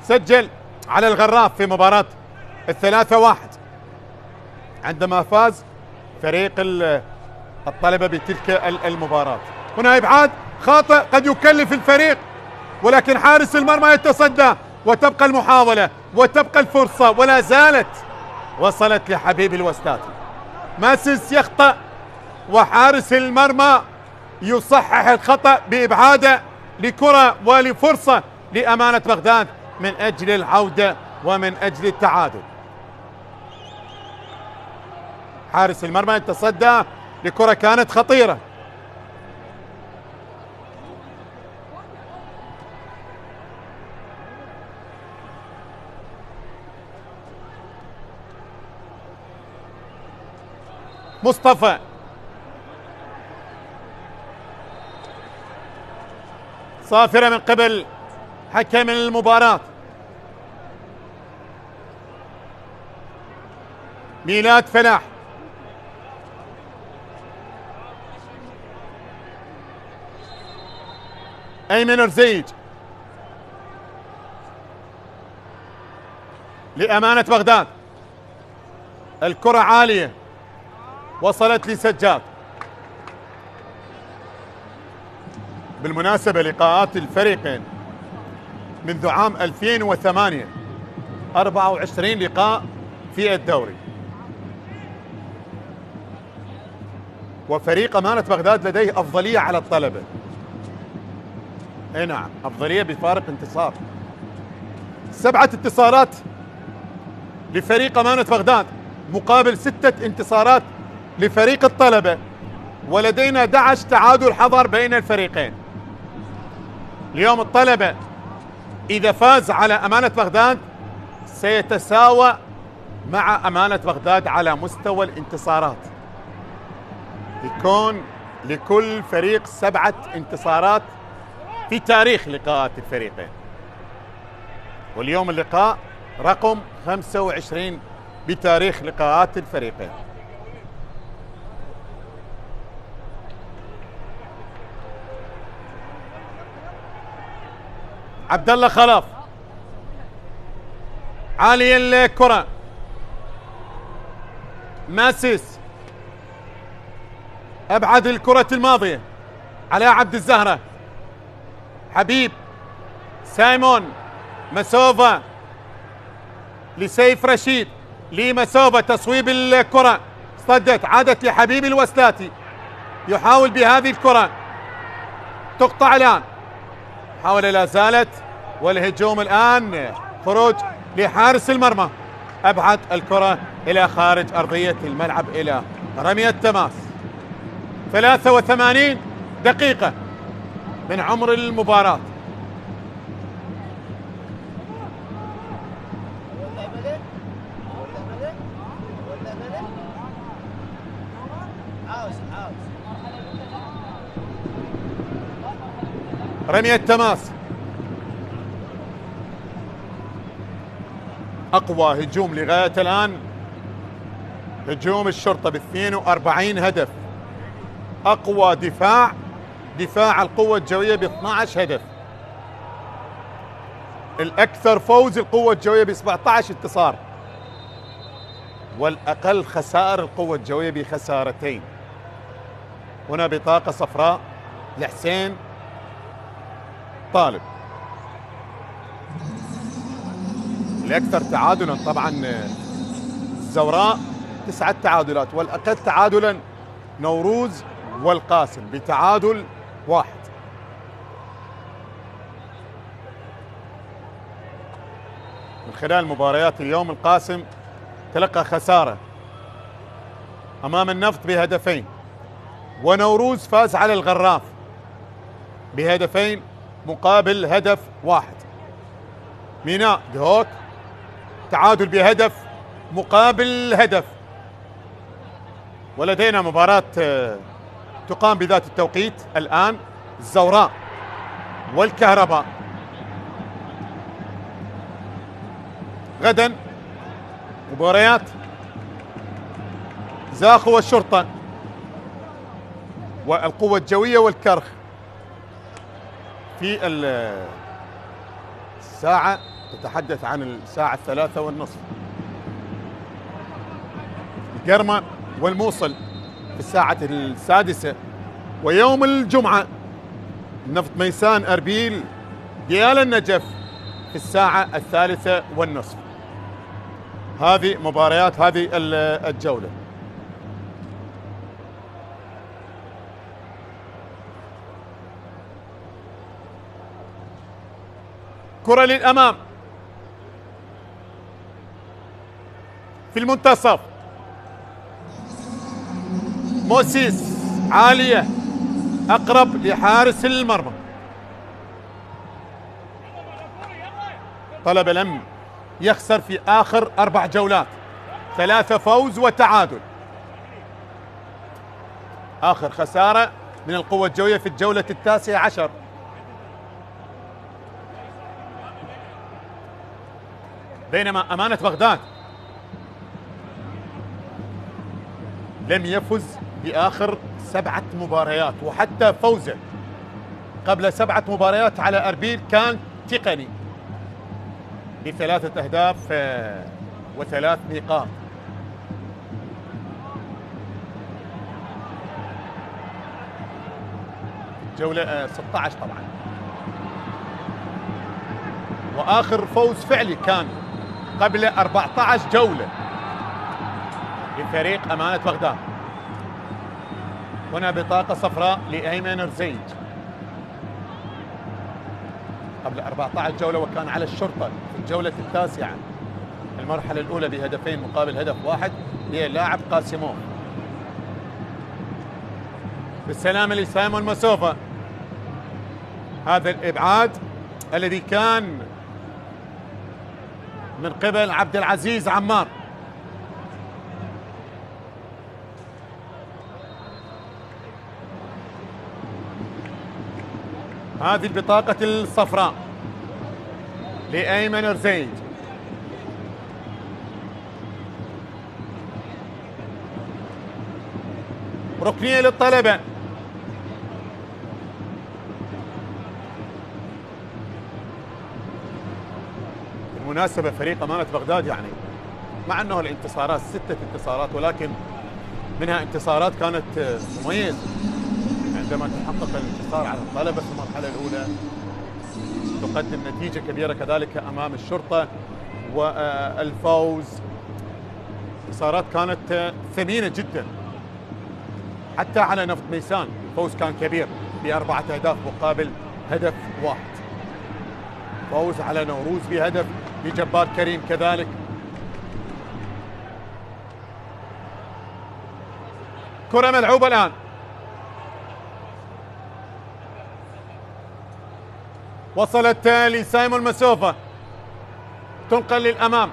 سجل على الغراف في مباراة 3-1 عندما فاز فريق الطلبة بتلك المباراة. هنا إبعاد خاطئ قد يكلف الفريق، ولكن حارس المرمى يتصدى، وتبقى المحاولة وتبقى الفرصة، ولا زالت وصلت لحبيب الوستاتي. ماسس يخطأ وحارس المرمى يصحح الخطأ بإبعاده لكرة ولفرصة لأمانة بغداد من أجل العودة ومن أجل التعادل. حارس المرمى يتصدى لكرة كانت خطيرة. مصطفى صافرة من قبل حكم المباراة. ميلاد فلاح أيمن رزيج لأمانة بغداد. الكرة عالية وصلت لسجاد. بالمناسبة لقاءات الفريقين منذ عام 2008 24 لقاء في الدوري، وفريق أمانة بغداد لديه أفضلية على الطلبة. اي نعم، أفضلية بفارق انتصار. 7 انتصارات لفريق أمانة بغداد مقابل 6 انتصارات لفريق الطلبة، ولدينا 11 تعادل حضر بين الفريقين. اليوم الطلبة إذا فاز على أمانة بغداد سيتساوى مع أمانة بغداد على مستوى الانتصارات، يكون لكل فريق 7 انتصارات في تاريخ لقاءات الفريقين، واليوم اللقاء رقم 25 بتاريخ لقاءات الفريقين. عبد الله خلف عالي الكرة. ماسس أبعد الكرة الماضية على عبد الزهرة. حبيب سايمون مسوفا لسيف رشيد لمسوفا، تصويب الكرة اصطدت، عادت لحبيب الوسلاتي، يحاول بهذه الكرة، تقطع الآن، حاول لا زالت، والهجوم الآن، خروج لحارس المرمى، أبعد الكرة إلى خارج أرضية الملعب إلى رمية تماس. 83 دقيقة من عمر المباراة. رمية تماس، أقوى هجوم لغاية الآن هجوم الشرطة ب 42 هدف. أقوى دفاع القوة الجوية ب 12 هدف. الأكثر فوز القوة الجوية ب 17 انتصار، والأقل خسائر القوة الجوية بخسارتين. هنا بطاقة صفراء لحسين طالب. الأكثر تعادلا طبعا الزوراء 9 تعادلات، والأقل تعادلا نوروز والقاسم بتعادل 1. من خلال مباريات اليوم القاسم تلقى خسارة أمام النفط بهدفين، ونوروز فاز على الغراف بهدفين مقابل هدف 1. ميناء دهوك تعادل بهدف مقابل هدف. ولدينا مباراة تقام بذات التوقيت الآن، الزوراء والكهرباء. غدا مباريات زاخو والشرطة والقوة الجوية والكرخ في الساعة، تتحدث عن الساعة 3:30. القرمة والموصل في الساعة 6. ويوم الجمعة النفط ميسان أربيل ديال النجف في الساعة 3:30. هذه مباريات هذه الجولة. كرة للأمام في المنتصف، موسيس عالية أقرب لحارس المرمى. طلب لم يخسر في آخر 4 جولات، 3 فوز وتعادل. آخر خسارة من القوة الجوية في الجولة 19. بينما أمانة بغداد لم يفز بآخر 7 مباريات، وحتى فوزه قبل 7 مباريات على أربيل كان تقني ب3 أهداف و3 نقاط. جولة 16 طبعا. وآخر فوز فعلي كان قبل 14 جولة لفريق أمانة بغداد. هنا بطاقة صفراء لأيمن رزيج قبل 14 جولة، وكان على الشرطة في الجولة 9 المرحلة الأولى بهدفين مقابل هدف 1 للاعب قاسموف. بالسلامة لسايمون مسوفة. هذا الإبعاد الذي كان من قبل عبد العزيز عمار. هذه البطاقة الصفراء لأيمن رزيج. ركنية للطلبة. بالمناسبة فريق أمانة بغداد يعني مع أنه الانتصارات 6 انتصارات، ولكن منها انتصارات كانت مميزة. عندما تحقق الانتصار على الطلبة في المرحلة الأولى تقدم نتيجة كبيرة كذلك أمام الشرطة، والفوز انتصارات كانت ثمينة جدا، حتى على نفط ميسان الفوز كان كبير ب4 أهداف مقابل هدف واحد. فوز على نوروز بهدف، لجبار كريم كذلك. كرة ملعوبة الآن، وصلت لسايمون مسوفة، تنقل للأمام،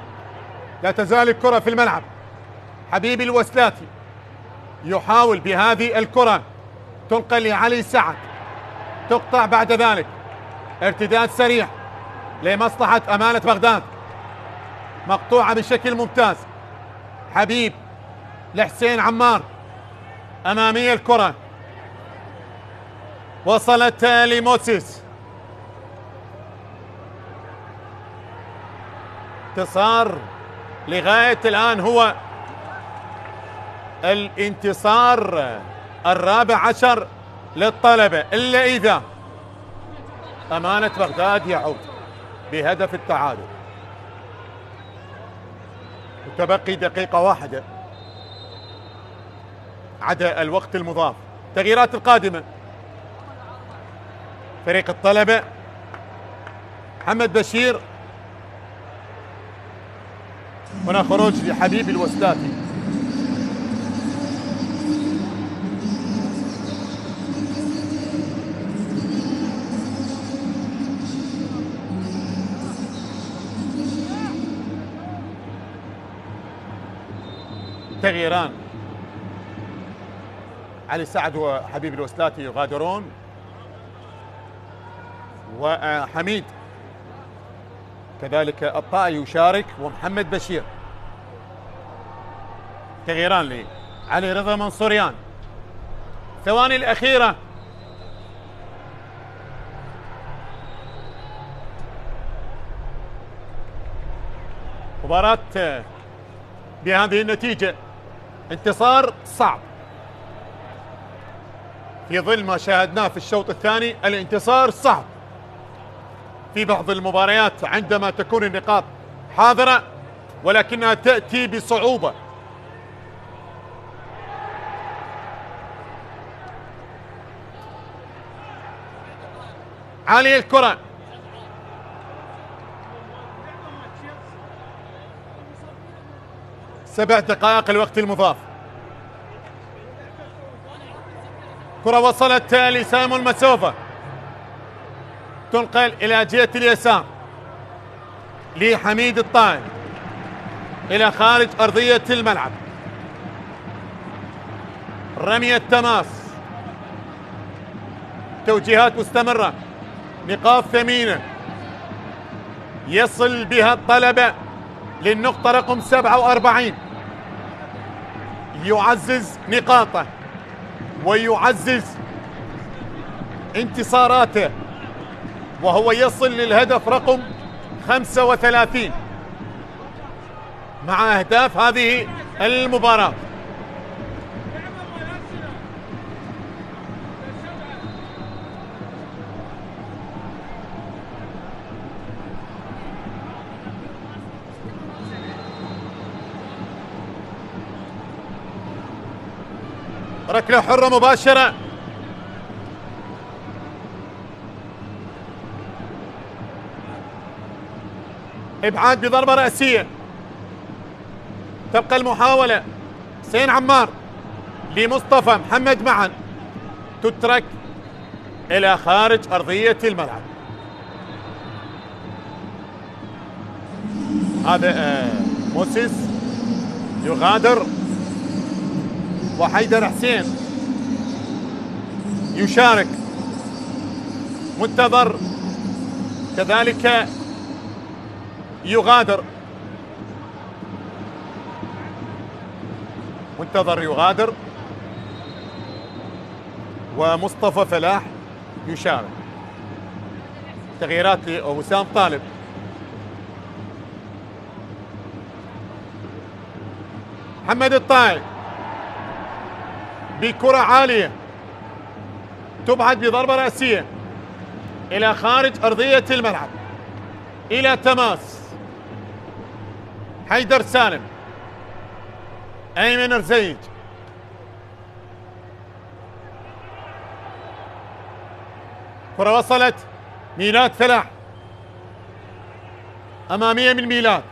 لا تزال الكرة في الملعب. حبيبي الوسلاتي يحاول بهذه الكرة، تنقل لعلي سعد، تقطع بعد ذلك، ارتداد سريع لمصلحة أمانة بغداد، مقطوعة بشكل ممتاز. حبيب لحسين عمار، أمامية الكرة، وصلت لموسيس. انتصار لغاية الآن هو الانتصار ال14 للطلبة، إلا إذا أمانة بغداد يعود بهدف التعادل. وتبقي دقيقة واحدة عدا الوقت المضاف. تغييرات القادمة، فريق الطلبة محمد بشير، هنا خروج لحبيب الوسلاتي. تغييران، علي سعد وحبيب الوسلاتي يغادرون، وحميد كذلك الطائي يشارك، ومحمد بشير. تغييران لعلي رضا منصوريان. ثواني الأخيرة، مباراة بهذه النتيجة انتصار صعب في ظل ما شاهدناه في الشوط الثاني. الانتصار صعب في بعض المباريات عندما تكون النقاط حاضرة، ولكنها تأتي بصعوبة. عالية الكرة، سبع دقائق الوقت المضاف. كرة وصلت لسايمون مسوفة، تنقل إلى جهة اليسار لحميد الطائي إلى خارج أرضية الملعب. رمية تماس، توجيهات مستمرة، نقاط ثمينة يصل بها الطلبة للنقطة رقم 47، يعزز نقاطه ويعزز انتصاراته، وهو يصل للهدف رقم 35 مع أهداف هذه المباراة. ركلة حرة مباشرة، ابعاد بضربة رأسية. تبقى المحاولة، حسين عمار لمصطفى محمد معا، تترك إلى خارج أرضية الملعب. هذا موسيس يغادر، وحيدر حسين يشارك، منتظر كذلك يغادر، منتظر يغادر، ومصطفى فلاح يشارك. تغييرات لوسام طالب، محمد الطائي بكرة عالية تبعد بضربة رأسية إلى خارج أرضية الملعب، إلى تماس. حيدر سالم أيمن رزيج. كرة وصلت ميلاد فلاح، أمامية من ميلاد،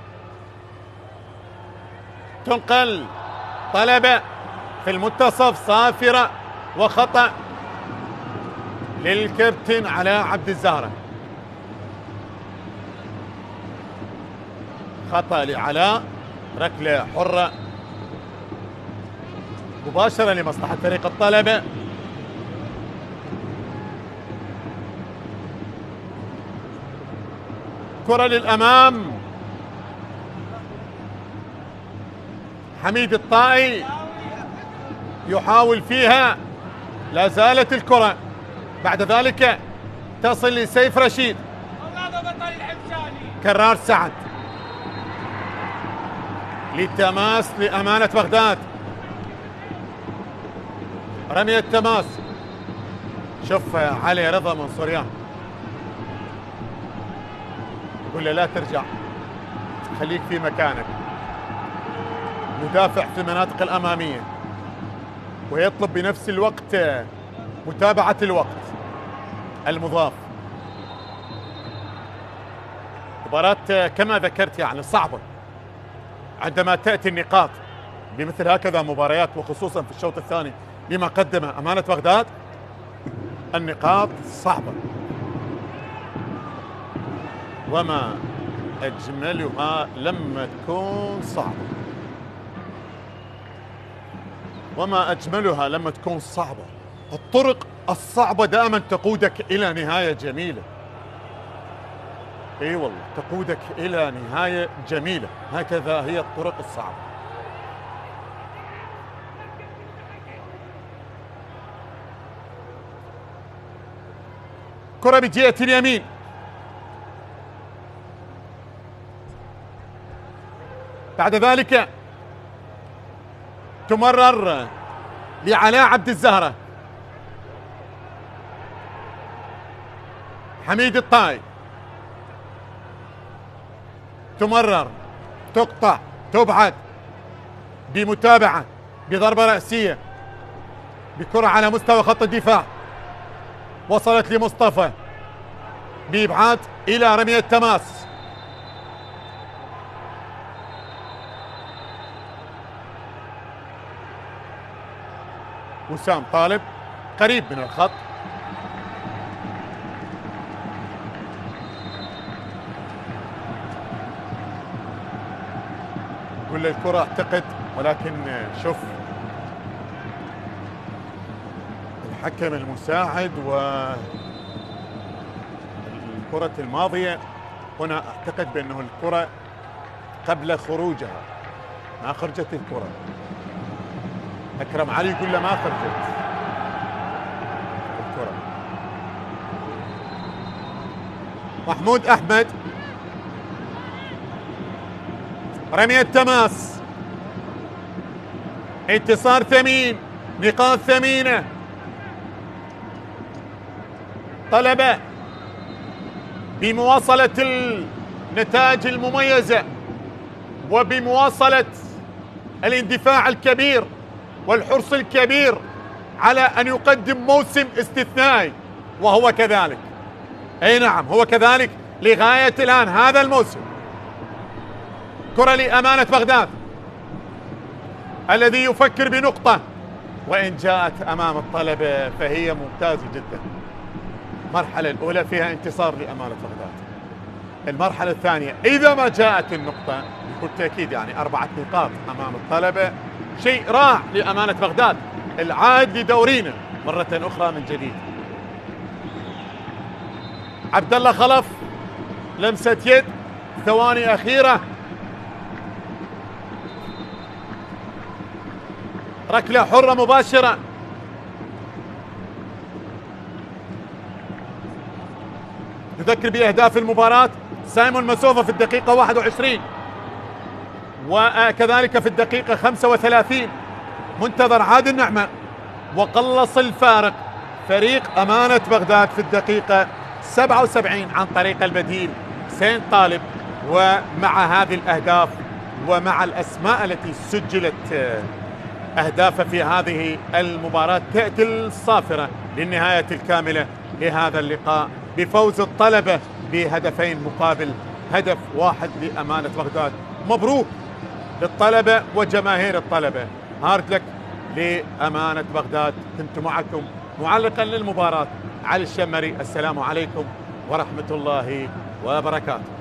تنقل طلبة في المنتصف، صافرة وخطأ للكابتن علاء عبد الزهرة. خطأ لعلاء، ركلة حرة مباشرة لمصلحة فريق الطلبة. كرة للأمام، حميد الطائي يحاول فيها، لا زالت الكرة، بعد ذلك تصل لسيف رشيد. كرار سعد للتماس لأمانة بغداد، رمي التماس. شوف علي رضا منصوريان يقول له لا ترجع، خليك في مكانك، مدافع في المناطق الأمامية، ويطلب بنفس الوقت متابعة الوقت المضاف. مباراة كما ذكرت يعني صعبة عندما تأتي النقاط بمثل هكذا مباريات، وخصوصا في الشوط الثاني لما قدم أمانة بغداد. النقاط صعبة وما أجملها لما تكون صعبة، وما أجملها لما تكون صعبة. الطرق الصعبة دائما تقودك إلى نهاية جميلة. اي والله تقودك إلى نهاية جميلة، هكذا هي الطرق الصعبة. كرة بجهة اليمين، بعد ذلك تمرر لعلاء عبد الزهرة. حميد الطائي، تمرر، تقطع، تبعد بمتابعة، بضربة رأسية، بكرة على مستوى خط الدفاع، وصلت لمصطفى بإبعاد إلى رمي التماس. وسام طالب قريب من الخط، يقول له الكرة اعتقد، ولكن شوف الحكم المساعد والكرة الماضية هنا اعتقد بأنه الكرة قبل خروجها، ما خرجت الكرة. أكرم علي يقول له ما خرجت الكرة. محمود أحمد، رمي التماس، انتصار ثمين، نقاط ثمينة. طلبة بمواصلة النتائج المميزة وبمواصلة الاندفاع الكبير والحرص الكبير على أن يقدم موسم استثنائي، وهو كذلك. أي نعم هو كذلك لغاية الآن هذا الموسم. كرة لأمانة بغداد الذي يفكر بنقطة، وإن جاءت أمام الطلبة فهي ممتازة جدا. المرحلة الأولى فيها انتصار لأمانة بغداد. المرحلة الثانية إذا ما جاءت النقطة بكل تأكيد يعني 4 نقاط أمام الطلبة، شيء رائع لأمانة بغداد، العائد لدورينا مرة أخرى من جديد. عبد الله خلف، لمسة يد، ثواني أخيرة، ركلة حرة مباشرة. نذكر بأهداف المباراة: سايمون مسوفة في الدقيقة 21، وكذلك في الدقيقة 35 منتظر عادل نعمة، وقلص الفارق فريق أمانة بغداد في الدقيقة 77 عن طريق البديل حسين طالب. ومع هذه الأهداف ومع الأسماء التي سجلت أهداف في هذه المباراة، تأتي الصافرة للنهاية الكاملة لهذا اللقاء بفوز الطلبة بهدفين مقابل هدف واحد لأمانة بغداد. مبروك للطلبة وجماهير الطلبة، هارد لك لأمانة بغداد. كنت معكم معلقا للمباراة علي الشمري. السلام عليكم ورحمة الله وبركاته.